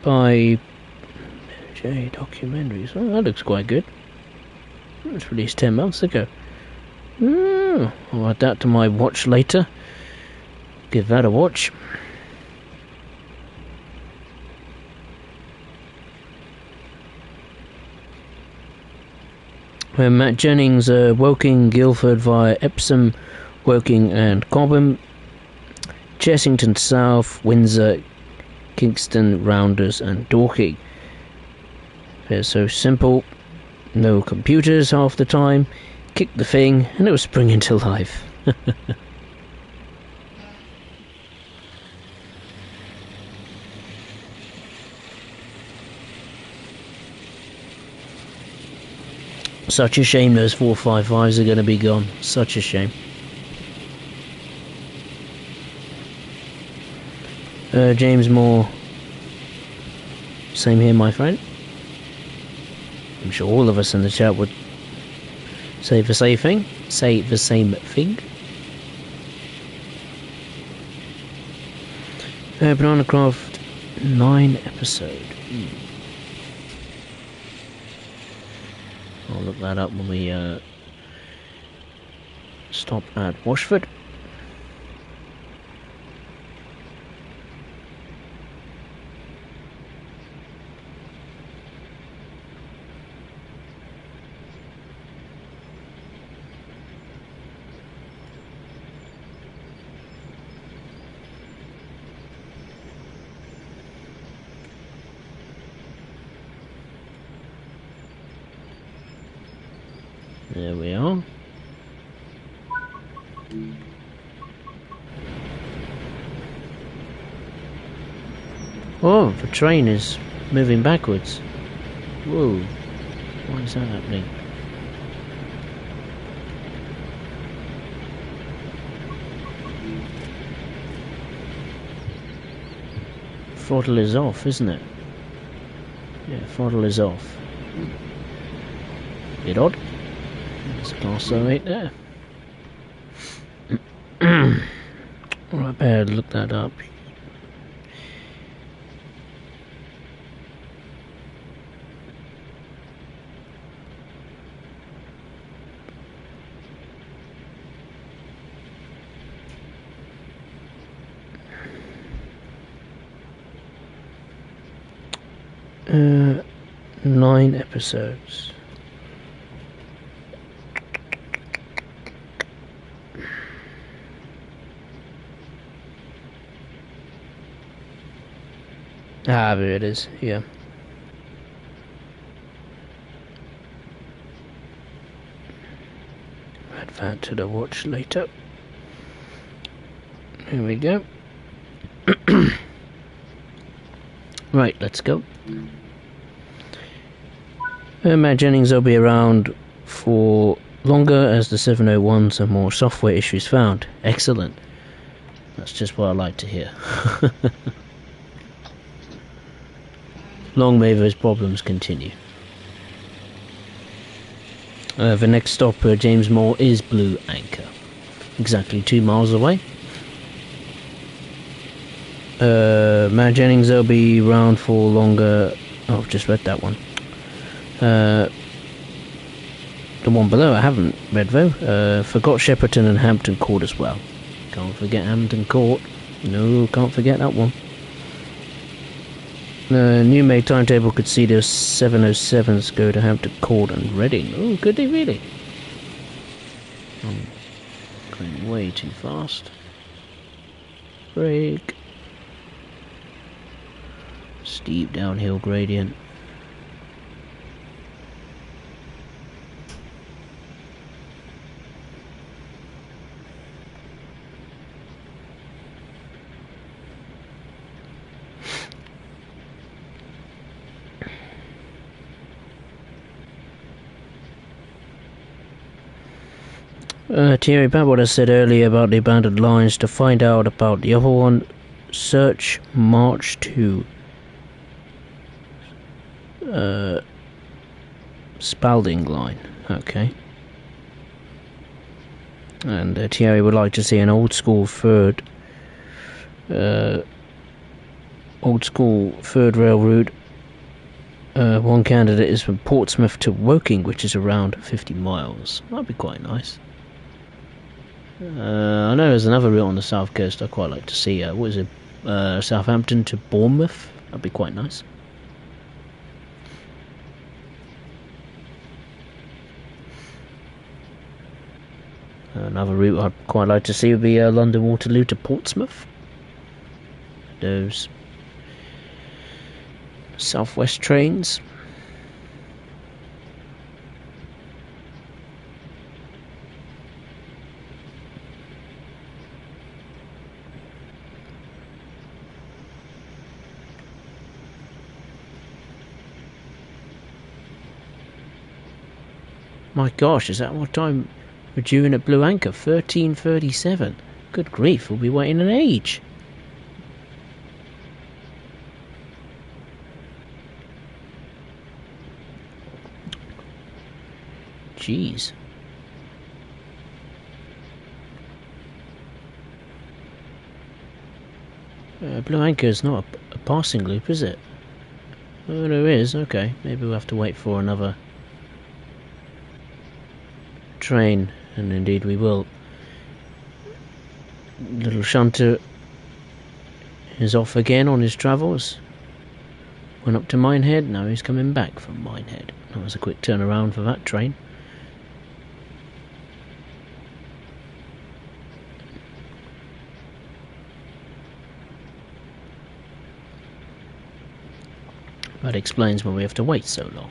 by J Documentaries. Oh, that looks quite good. It was released 10 months ago. I'll add that to my watch later. Give that a watch. Matt Jennings, Woking, Guildford via Epsom, Woking and Cobham, Chessington South, Windsor, Kingston, Rounders and Dorking. They're so simple. No computers half the time. Kick the thing and it will spring into life. Such a shame those 455s are going to be gone. Such a shame. James Moore. Same here, my friend. I'm sure all of us in the chat would say the same thing. Say the same thing. Banana Craft 9 episode. I'll look that up when we stop at Washford. There we are. Oh, the train is moving backwards. Whoa. Why is that happening? Throttle is off, isn't it? Yeah, throttle is off. Bit odd. There's class 08 there. Right, better look that up. Uh, 9 episodes. Ah, there it is, yeah. Add that to the watch later. Here we go. Right, let's go. Matt Jennings will be around for longer as the 701s and more software issues found. Excellent. That's just what I like to hear. Long may those problems continue. The next stop, James Moore, is Blue Anchor. Exactly 2 miles away. Matt Jennings will be around for longer. Oh, I've just read that one. The one below I haven't read though. Forgot Shepperton and Hampton Court as well. Can't forget Hampton Court. No, can't forget that one. New May timetable could see the 707s go to Hampton Court and Reading. Oh, could they really? I'm going way too fast. Brake. Steep downhill gradient. Thierry, about what I said earlier about the abandoned lines, to find out about the other one, search March to Spalding line. Okay. And Thierry would like to see an old school third rail route. One candidate is from Portsmouth to Woking, which is around 50 miles. That'd be quite nice. I know there's another route on the south coast I'd quite like to see. What is it? Southampton to Bournemouth? That'd be quite nice. Another route I'd quite like to see would be London Waterloo to Portsmouth. Those southwest trains. My gosh, is that what time we're due in at Blue Anchor? 13:37. Good grief, we'll be waiting an age. Jeez. Blue Anchor is not a passing loop, is it? Oh, no, it is. Okay, maybe we'll have to wait for another train, and indeed we will. Little shunter is off again on his travels. Went up to Minehead, now he's coming back from Minehead. That was a quick turnaround for that train. That explains why we have to wait so long.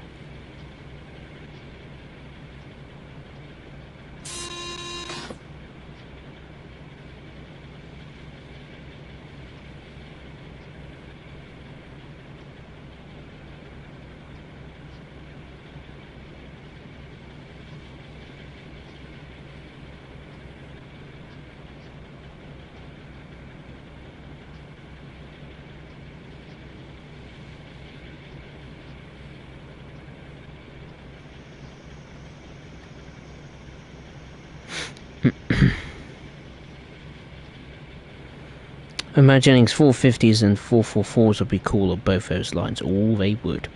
Imaginings 450s and 444s would be cool on both those lines. Oh, they would.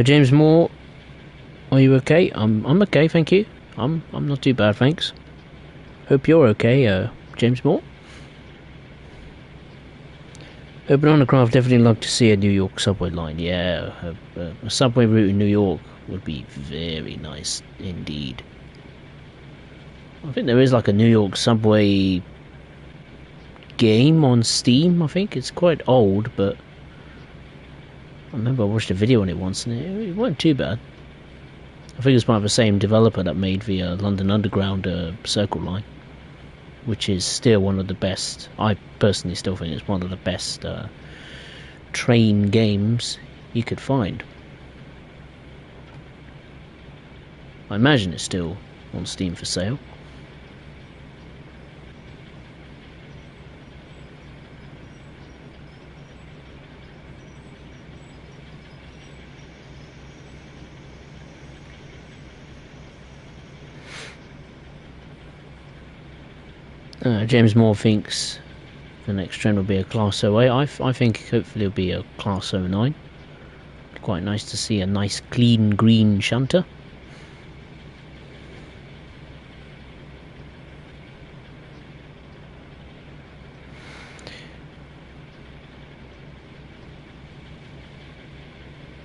James Moore, are you okay? I'm okay, thank you. I'm not too bad, thanks. Hope you're okay, James Moore. Banana Craft definitely like to see a New York subway line. Yeah, a subway route in New York would be very nice indeed. I think there is like a New York subway game on Steam. I think it's quite old, but I remember I watched a video on it once and it wasn't too bad. I think it's part of the same developer that made the London Underground Circle Line, which is still one of the best. I personally still think it's one of the best train games you could find. I imagine it's still on Steam for sale. James Moore thinks the next train will be a Class 08. I think hopefully it'll be a Class 09. Quite nice to see a nice clean green shunter.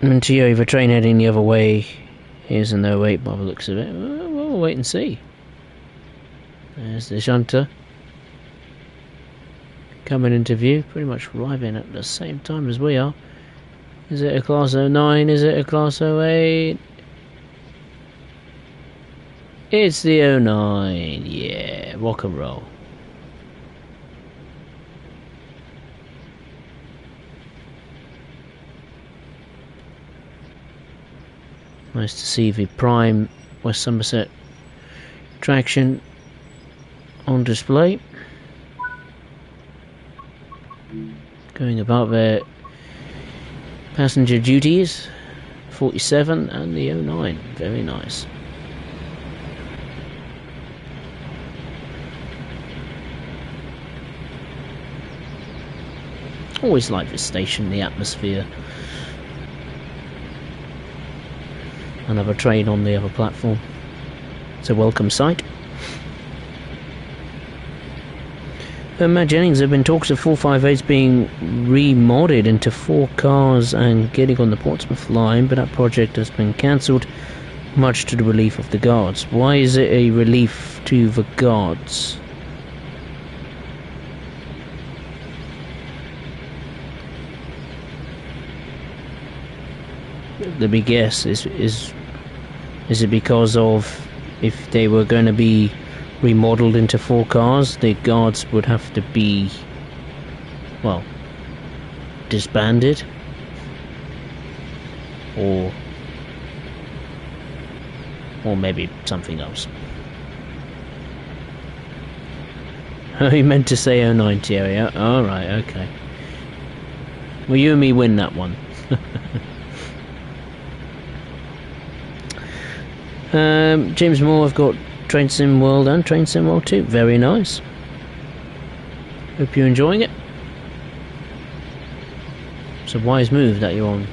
And to you, if a train heading the other way is an 08 by the looks of it, we'll wait and see. There's the shunter coming into view, pretty much arriving at the same time as we are. Is it a Class 09? Is it a Class 08? It's the 09, yeah, rock and roll. Nice to see the prime West Somerset traction on display, going about their passenger duties. 47 and the 09, very nice. Always like this station, the atmosphere. Another train on the other platform. It's a welcome sight. Matt Jennings, there have been talks of 458s being remodded into 4 cars and getting on the Portsmouth line, but that project has been cancelled, much to the relief of the guards. Why is it a relief to the guards? The big guess is it because of if they were going to be remodeled into 4 cars, the guards would have to be, well, disbanded, or maybe something else. You meant to say 09 Thierry. Alright, okay. Well, you and me win that one. James Moore, I've got Train Sim World and Train Sim World 2. Very nice. Hope you're enjoying it. It's a wise move that you're on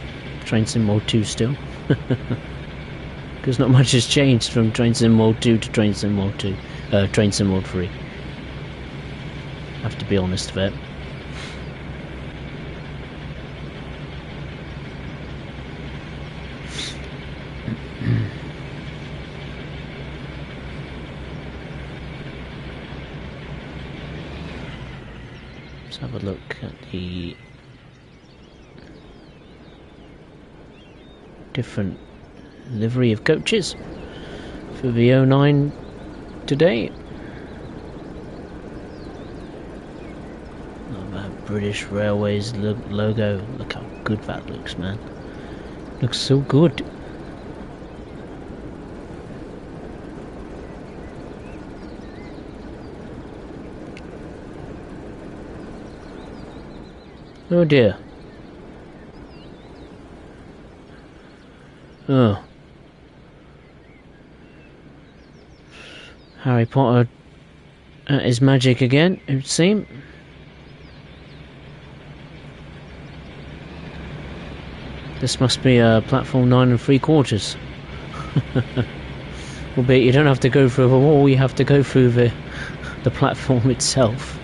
Train Sim World 2 still. Because not much has changed from Train Sim World 2 to Train Sim World 2. Train Sim World 3. Have to be honest there. Let's have a look at the different livery of coaches for the 09 today. Oh, that British Railways logo, look how good that looks, man. Looks so good. Oh dear. Oh. Harry Potter at his magic again, it would seem. This must be platform 9 3/4. Albeit you don't have to go through the wall, you have to go through the platform itself.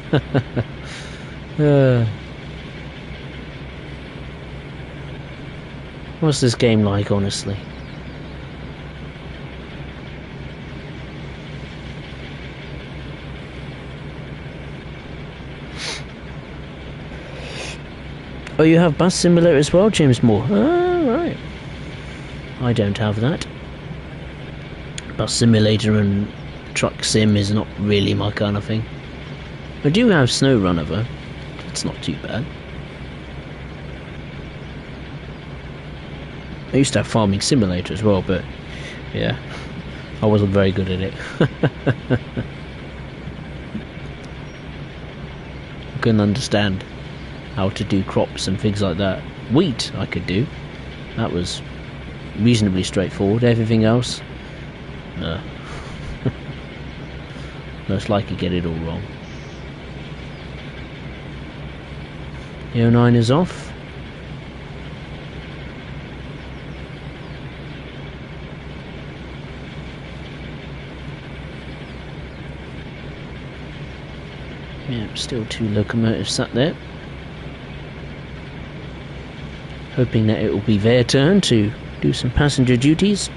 What's this game like, honestly? Oh, you have Bus Simulator as well, James Moore? Oh, right. I don't have that. Bus Simulator and Truck Sim is not really my kind of thing. I do have Snow Runner though. It's not too bad. I used to have Farming Simulator as well, but yeah, I wasn't very good at it. I couldn't understand how to do crops and things like that. Wheat I could do. That was reasonably straightforward. Everything else, no. Most likely get it all wrong. The 09 is off. Yeah, still 2 locomotives sat there. Hoping that it will be their turn to do some passenger duties.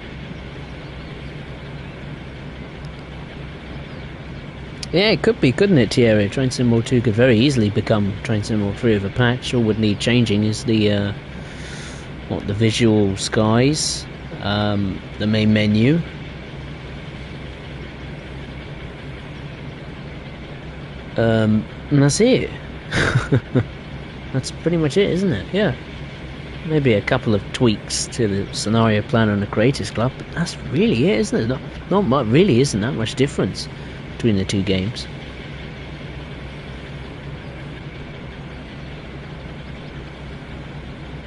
Yeah, it could be, couldn't it, Thierry? Train Sim World 2 could very easily become Train Sim World 3 of a patch. All would need changing is the the visual skies, the main menu. And that's it. That's pretty much it, isn't it? Yeah. Maybe a couple of tweaks to the scenario plan and the Creators Club, but that's really it, isn't it? Not much, really isn't that much difference between the 2 games.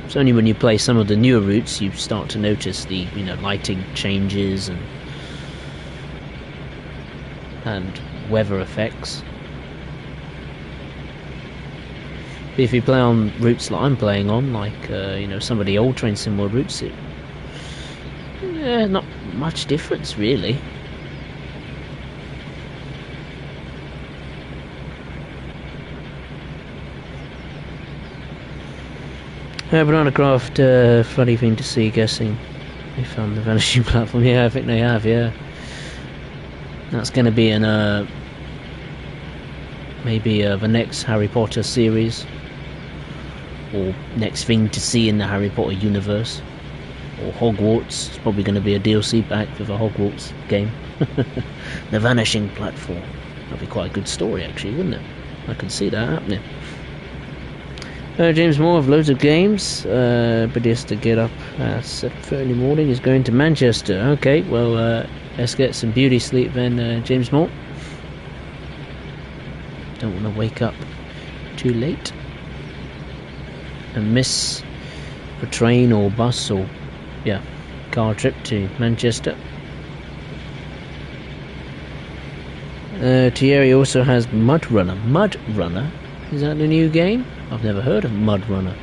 It's only when you play some of the newer routes you start to notice the lighting changes and weather effects. If you play on routes that I'm playing on, like some of the old Train Sim World routes, not much difference really. Banana Craft, funny thing to see, guessing they found the vanishing platform. Yeah, I think they have, yeah. That's going to be in, maybe the next Harry Potter series. Or next thing to see in the Harry Potter universe. Or Hogwarts. It's probably going to be a DLC pack for the Hogwarts game. The vanishing platform. That'd be quite a good story, actually, wouldn't it? I can see that happening. James Moore of loads of games, but he has to get up at 7:30 in the morning. He's going to Manchester. Okay, well, let's get some beauty sleep then, James Moore. Don't want to wake up too late and miss a train or bus or, yeah, car trip to Manchester. Thierry also has Mud Runner. Mud Runner? Is that the new game? I've never heard of Mud Runner.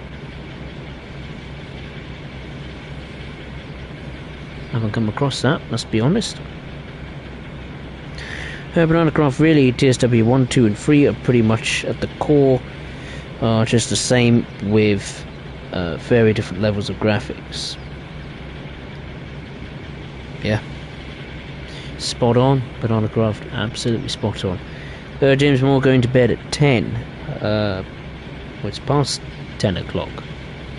Haven't come across that, must be honest. Banana Craft, really, TSW 1, 2 and 3 are pretty much at the core, just the same with very different levels of graphics. Yeah. Spot on, Banana Craft, absolutely spot on. James Moore going to bed at 10. Well, it's past 10 o'clock.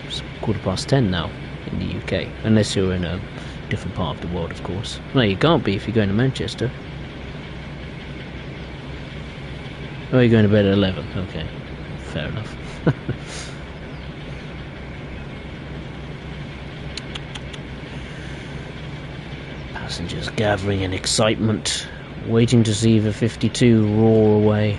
It's 10:15 now in the UK, unless you're in a different part of the world, of course. No, you can't be if you're going to Manchester. Oh, you're going to bed at 11. Okay, fair enough. Passengers gathering in excitement, waiting to see the 52 roar away.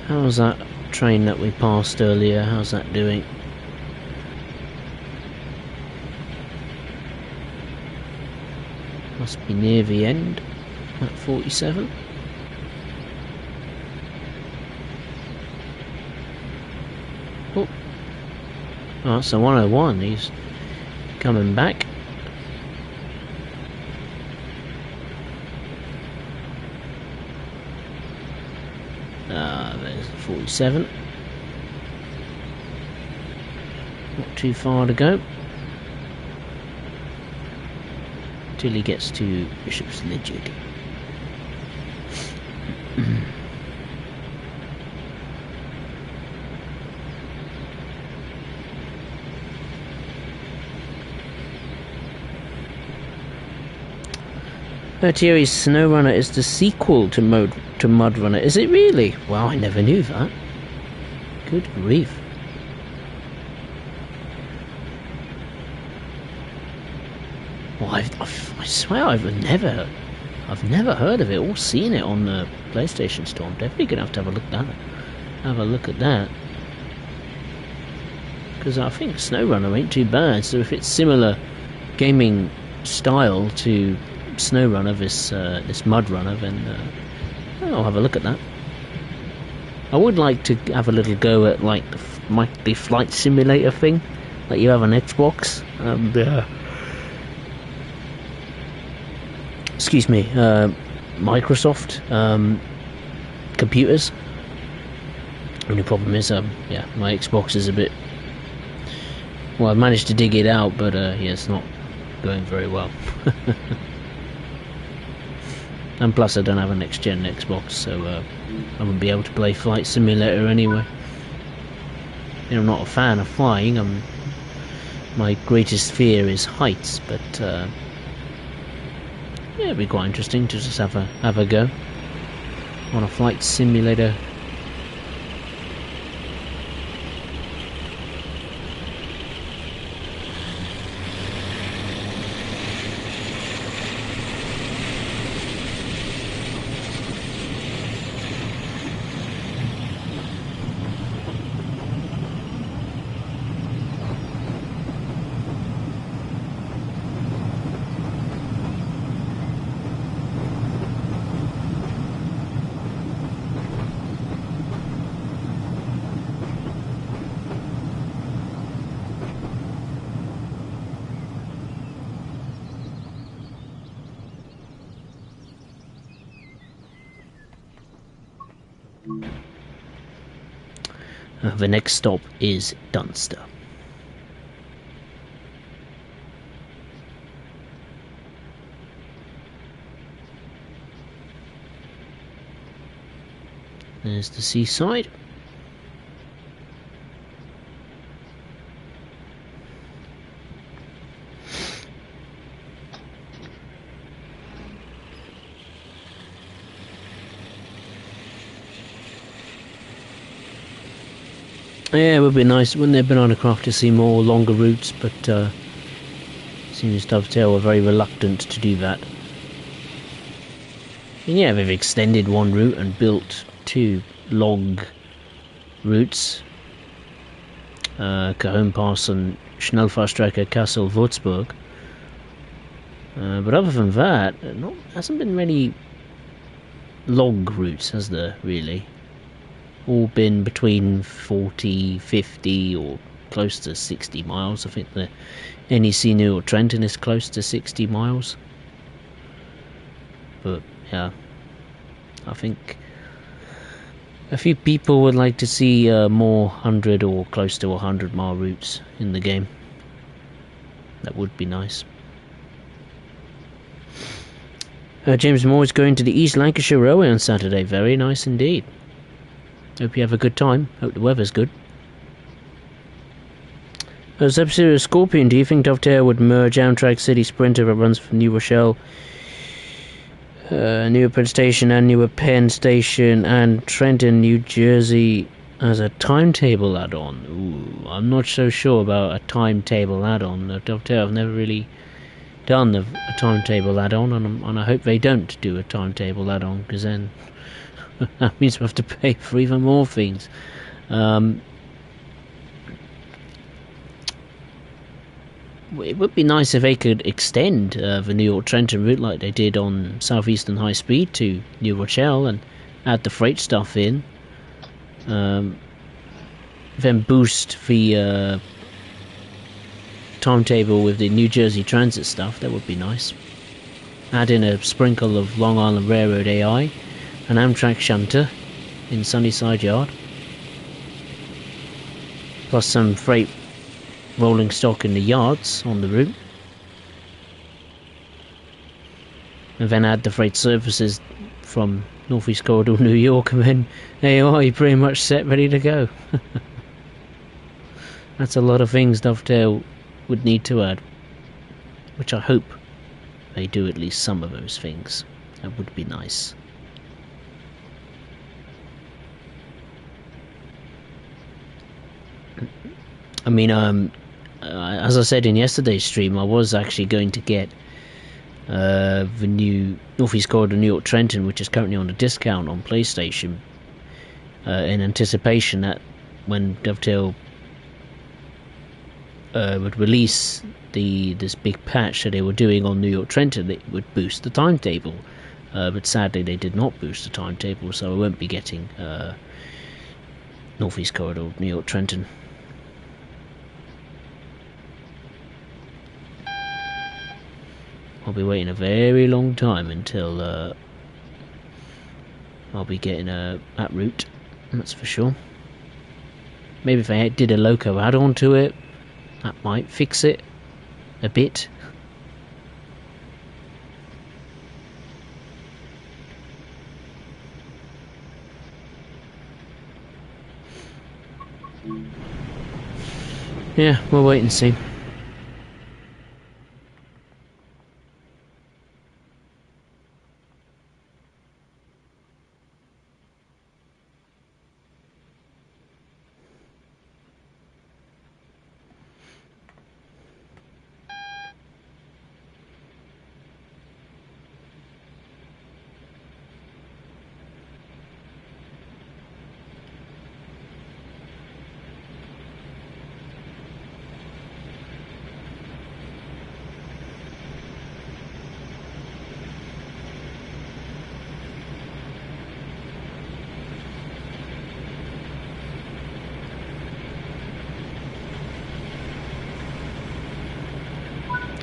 How's that train that we passed earlier? How's that doing? Must be near the end at 47. Oh, that's a 101. He's coming back. There's 47. Not too far to go till he gets to Bishop's Legend. Thierry's SnowRunner is the sequel to Mud Runner. Is it really? Wow, I never knew that. Good grief. Well, I swear I've never heard of it or seen it on the PlayStation Store. I'm definitely gonna have to have a look at that. Because I think SnowRunner ain't too bad. So if it's similar gaming style to SnowRunner, this Mud Runner, then I'll have a look at that. I would like to have a little go at like the flight simulator thing that you have on Xbox. Excuse me, Microsoft computers. Only problem is, yeah, my Xbox is a bit. Well, I've managed to dig it out, but yeah, it's not going very well. And plus I don't have a next gen Xbox, so I wouldn't be able to play Flight Simulator anyway. You know, I'm not a fan of flying. My greatest fear is heights, but yeah, it'd be quite interesting to just have a go on a Flight Simulator. The next stop is Dunster. There's the seaside. Yeah, it would be nice when they've been on a craft to see more longer routes, but seems Dovetail were very reluctant to do that. And yeah, they've extended one route and built two long routes, Cajon Pass and Schnellfahrstrecke Kassel Würzburg. But other than that, hasn't been many long routes, has there, really? All been between 40, 50 or close to 60 miles. I think the NEC New Trenton is close to 60 miles. But yeah, I think a few people would like to see more 100 or close to 100 mile routes in the game. That would be nice. James Moore is going to the East Lancashire Railway on Saturday. Very nice indeed. Hope you have a good time. Hope the weather's good. Sub-Zero Scorpion, do you think Dovetail would merge Amtrak City Sprinter that runs from New Rochelle, Newer Penn Station and Newer Penn Station and Trenton, New Jersey as a timetable add-on? Ooh, I'm not so sure about a timetable add-on. Dovetail have never really done a timetable add-on, and I hope they don't do a timetable add-on, because then that means we have to pay for even more things. It would be nice if they could extend the New York Trenton route like they did on Southeastern High Speed to New Rochelle and add the freight stuff in. Then boost the timetable with the New Jersey Transit stuff. That would be nice. Add in a sprinkle of Long Island Railroad AI, an Amtrak shunter in Sunnyside Yard, plus some freight rolling stock in the yards on the route, and then add the freight services from Northeast Corridor, New York, and then there you are, you're pretty much set, ready to go. That's a lot of things Dovetail would need to add, which I hope they do at least some of those things. That would be nice. I mean, as I said in yesterday's stream, I was actually going to get the new Northeast Corridor New York Trenton, which is currently on a discount on PlayStation, in anticipation that when Dovetail would release this big patch that they were doing on New York Trenton, it would boost the timetable. But sadly they did not boost the timetable, so I won't be getting Northeast Corridor New York Trenton. I'll be waiting a very long time until I'll be getting that route, that's for sure. Maybe if they did a loco add-on to it, that might fix it a bit. Yeah, we'll wait and see.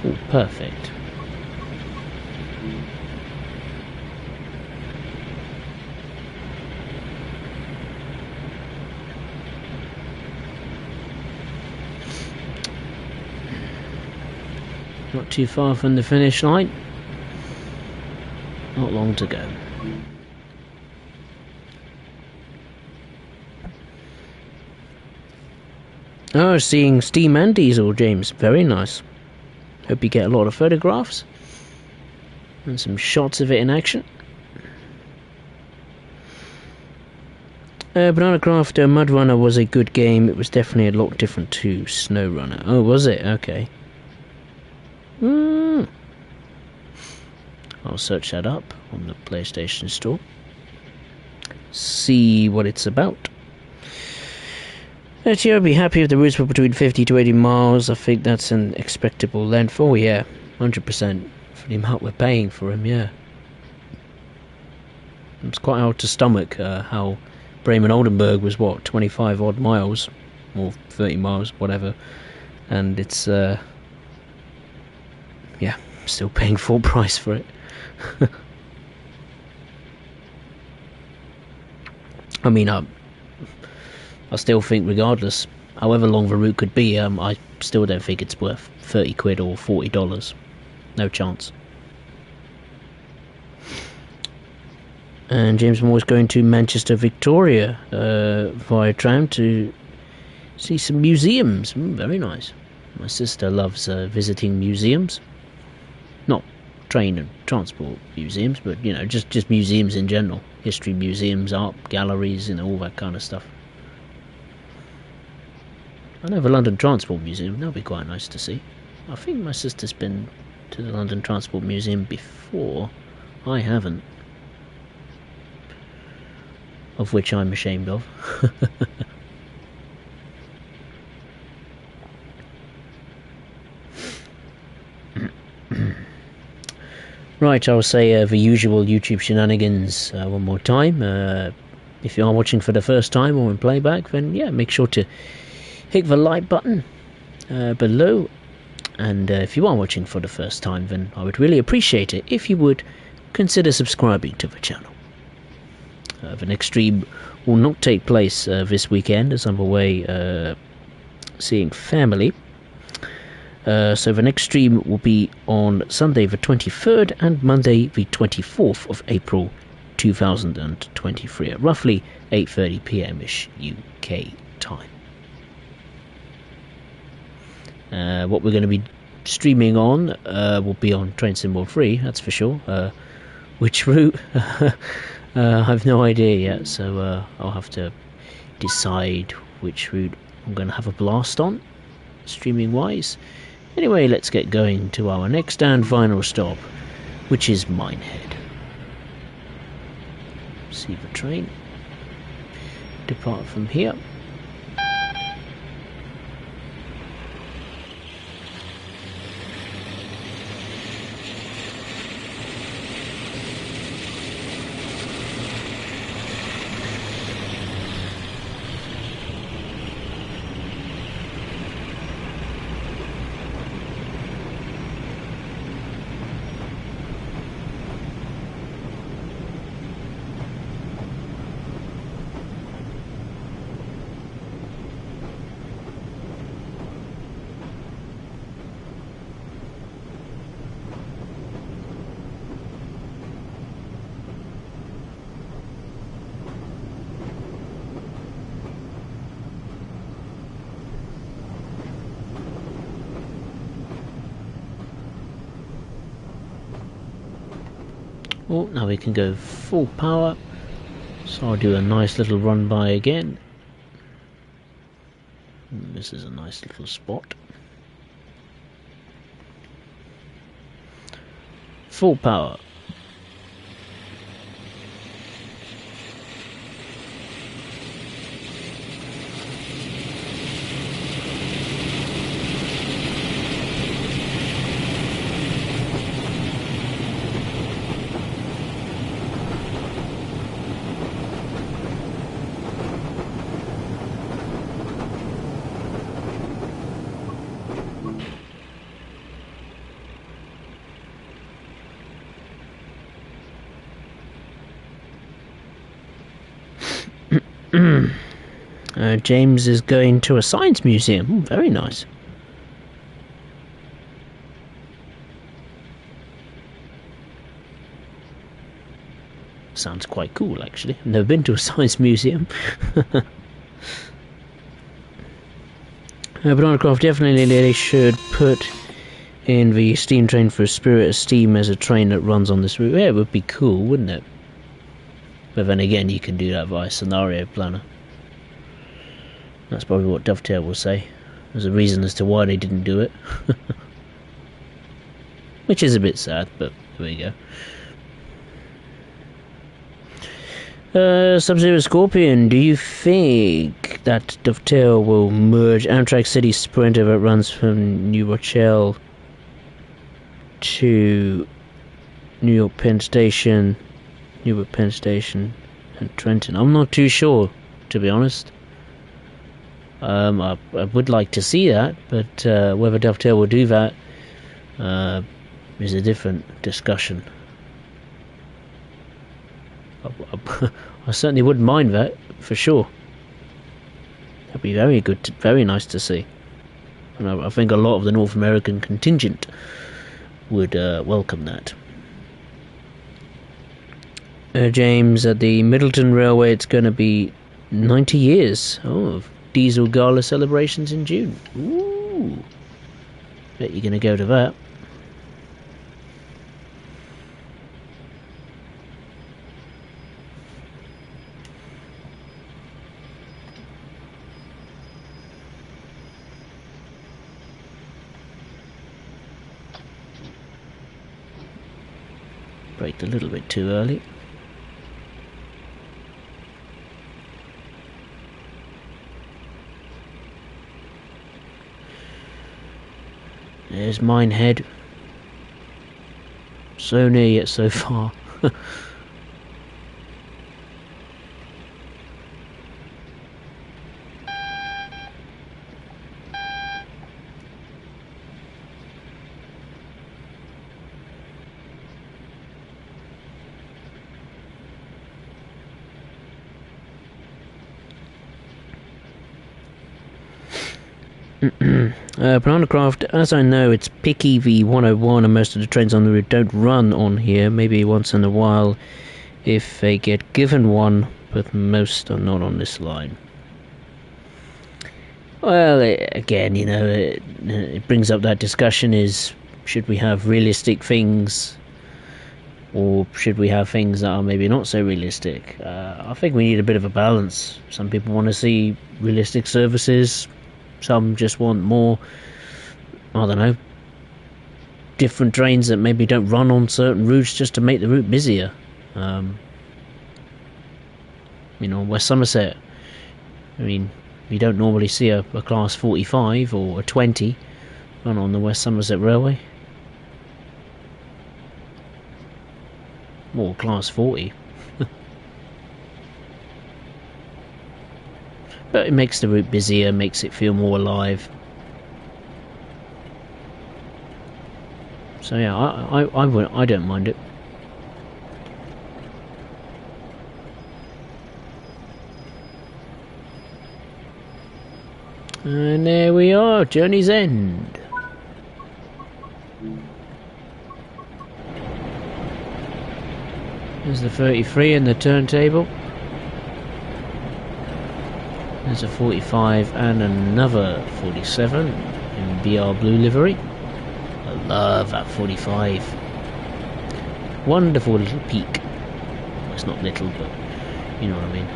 Oh, perfect. Not too far from the finish line. Not long to go. Oh, seeing steam and diesel, James. Very nice. Hope you get a lot of photographs and some shots of it in action. Banana Craft Mud Runner was a good game. It was definitely a lot different to Snow Runner. Oh, was it? Okay. I'll search that up on the PlayStation Store. See what it's about. Actually, I'd be happy if the routes were between 50 to 80 miles. I think that's an expectable length. Oh yeah, 100% for the amount we're paying for him, yeah. It's quite hard to stomach how Bremen-Oldenburg was, what, 25 odd miles? Or 30 miles, whatever. And it's, yeah, still paying full price for it. I mean, I still think, regardless, however long the route could be, I still don't think it's worth 30 quid or $40. No chance. And James Moore is going to Manchester Victoria via tram to see some museums. Very nice. My sister loves visiting museums. Not train and transport museums, but, you know, just museums in general. History museums, art galleries, and all that kind of stuff. I know the London Transport Museum, that'll be quite nice to see. I think my sister's been to the London Transport Museum before. I haven't. Of which I'm ashamed of. Right, I'll say the usual YouTube shenanigans one more time. If you are watching for the first time or in playback, then yeah, make sure to hit the like button below. And if you are watching for the first time, then I would really appreciate it if you would consider subscribing to the channel. The next stream will not take place this weekend, as I'm away seeing family. So the next stream will be on Sunday the 23rd and Monday the 24th of April 2023 at roughly 8:30 p.m.ish UK time. What we're going to be streaming on will be on Train Sim World 3, that's for sure. Which route? I have no idea yet, so I'll have to decide which route I'm going to have a blast on, streaming wise. Anyway, let's get going to our next and final stop, which is Minehead. See the train depart from here. Oh, now we can go full power, so I'll do a nice little run by again. This is a nice little spot. Full power. James is going to a science museum. Very nice. sounds quite cool, actually. I've never been to a science museum. Bananacraft, definitely they should put in the steam train for a Spirit of Steam as a train that runs on this route. Yeah, it would be cool, wouldn't it? But then again, you can do that via scenario planner. That's probably what Dovetail will say. There's a reason as to why they didn't do it. Which is a bit sad, but there we go. Sub-Zero Scorpion, do you think that Dovetail will merge Amtrak City Sprinter that runs from New Rochelle to Newark Penn Station and Trenton? I'm not too sure, to be honest. I would like to see that, but whether Dovetail will do that is a different discussion. I certainly wouldn't mind that, for sure. That'd be very good, very nice to see. And I think a lot of the North American contingent would welcome that. James, at the Middleton Railway, it's going to be 90 years of diesel gala celebrations in June. Ooh, bet you're going to go to that. Braked a little bit too early. There's Minehead. So near yet so far. Bananacraft, as I know, it's picky V101 and most of the trains on the route don't run on here. Maybe once in a while if they get given one, but most are not on this line. Well, again, you know, it brings up that discussion is, should we have realistic things or should we have things that are maybe not so realistic? I think we need a bit of a balance. Some people want to see realistic services. Some just want more, I don't know, different trains that maybe don't run on certain routes just to make the route busier. You know, West Somerset, I mean, you don't normally see a class 45 or a 20 run on the West Somerset Railway. Or class 40. But it makes the route busier, makes it feel more alive. So yeah, I don't mind it. And there we are, Journey's End. There's the 33 in the turntable. There's a 45 and another 47 in BR blue livery. I love that 45. Wonderful little peak. Well, it's not little, but you know what I mean.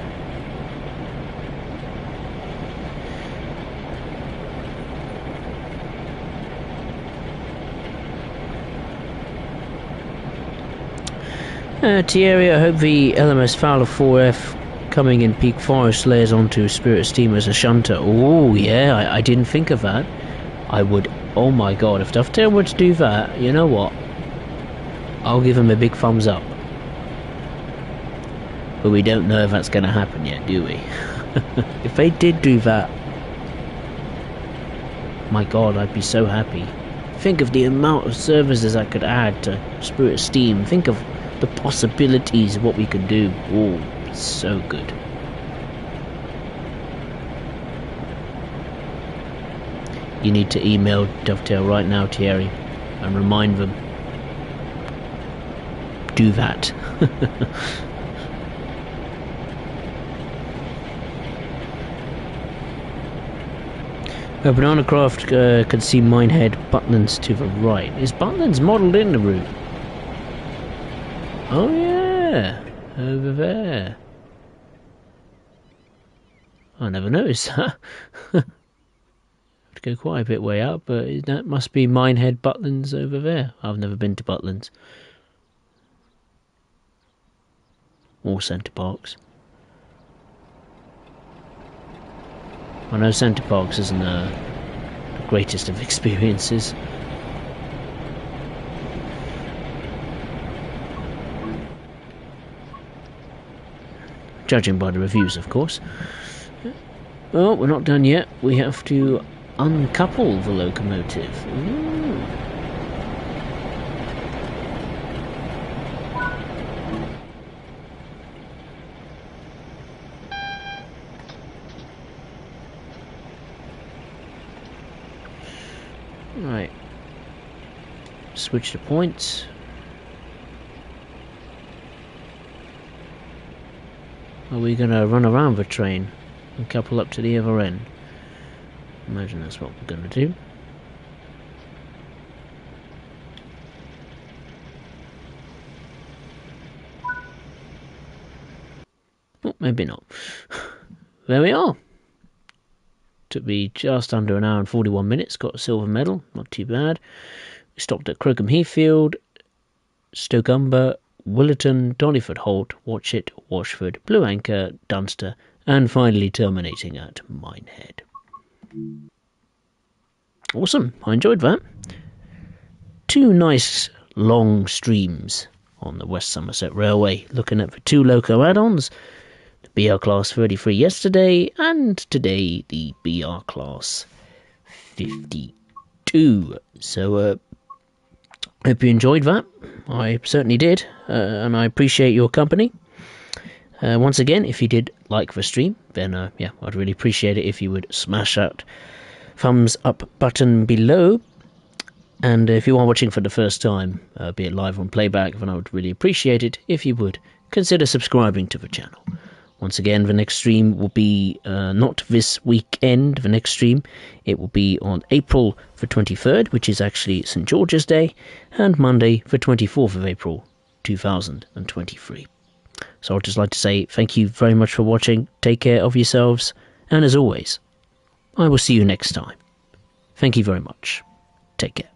Thierry, I hope the LMS Fowler 4F coming in Peak Forest layers onto Spirit Steam as a shunter. Oh yeah, I didn't think of that. I would, oh my god, if Dovetail were to do that, you know what? I'll give him a big thumbs up. But we don't know if that's going to happen yet, do we? If they did do that, my god, I'd be so happy. Think of the amount of services I could add to Spirit Steam. Think of the possibilities of what we could do. Oh, so good. You need to email Dovetail right now, Thierry, and remind them. Do that. Banana Craft can see Minehead Butlins to the right. Is Butlins modelled in the route? Oh yeah, over there. I never noticed that. Have to go quite a bit way out, but that must be Minehead Butlins over there. I've never been to Butlins. Or Centre Parks. I know Centre Parks isn't the greatest of experiences. Judging by the reviews, of course. Well, we're not done yet. We have to uncouple the locomotive. Ooh. Right. Switch to points. Are we going to run around the train and couple up to the other end? Imagine that's what we're going to do. Oh, maybe not. There we are. Took me just under an hour and 41 minutes. Got a silver medal. Not too bad. We stopped at Crookham Heathfield, Stoke Umber, Willerton, Donnyford Holt, Watchet, Washford, Blue Anchor, Dunster, and finally terminating at Minehead. Awesome. I enjoyed that. 2 nice long streams on the West Somerset Railway, looking at the 2 loco add-ons. BR Class 33 yesterday, and today the BR Class 52. So, hope you enjoyed that. I certainly did, and I appreciate your company. Once again, if you did like the stream, then yeah, I'd really appreciate it if you would smash that thumbs up button below. And if you are watching for the first time, be it live or on playback, then I would really appreciate it if you would consider subscribing to the channel. Once again, the next stream will be not this weekend, the next stream. It will be on April the 23rd, which is actually St. George's Day, and Monday the 24th of April, 2023. So I'd just like to say thank you very much for watching, take care of yourselves, and as always, I will see you next time. Thank you very much. Take care.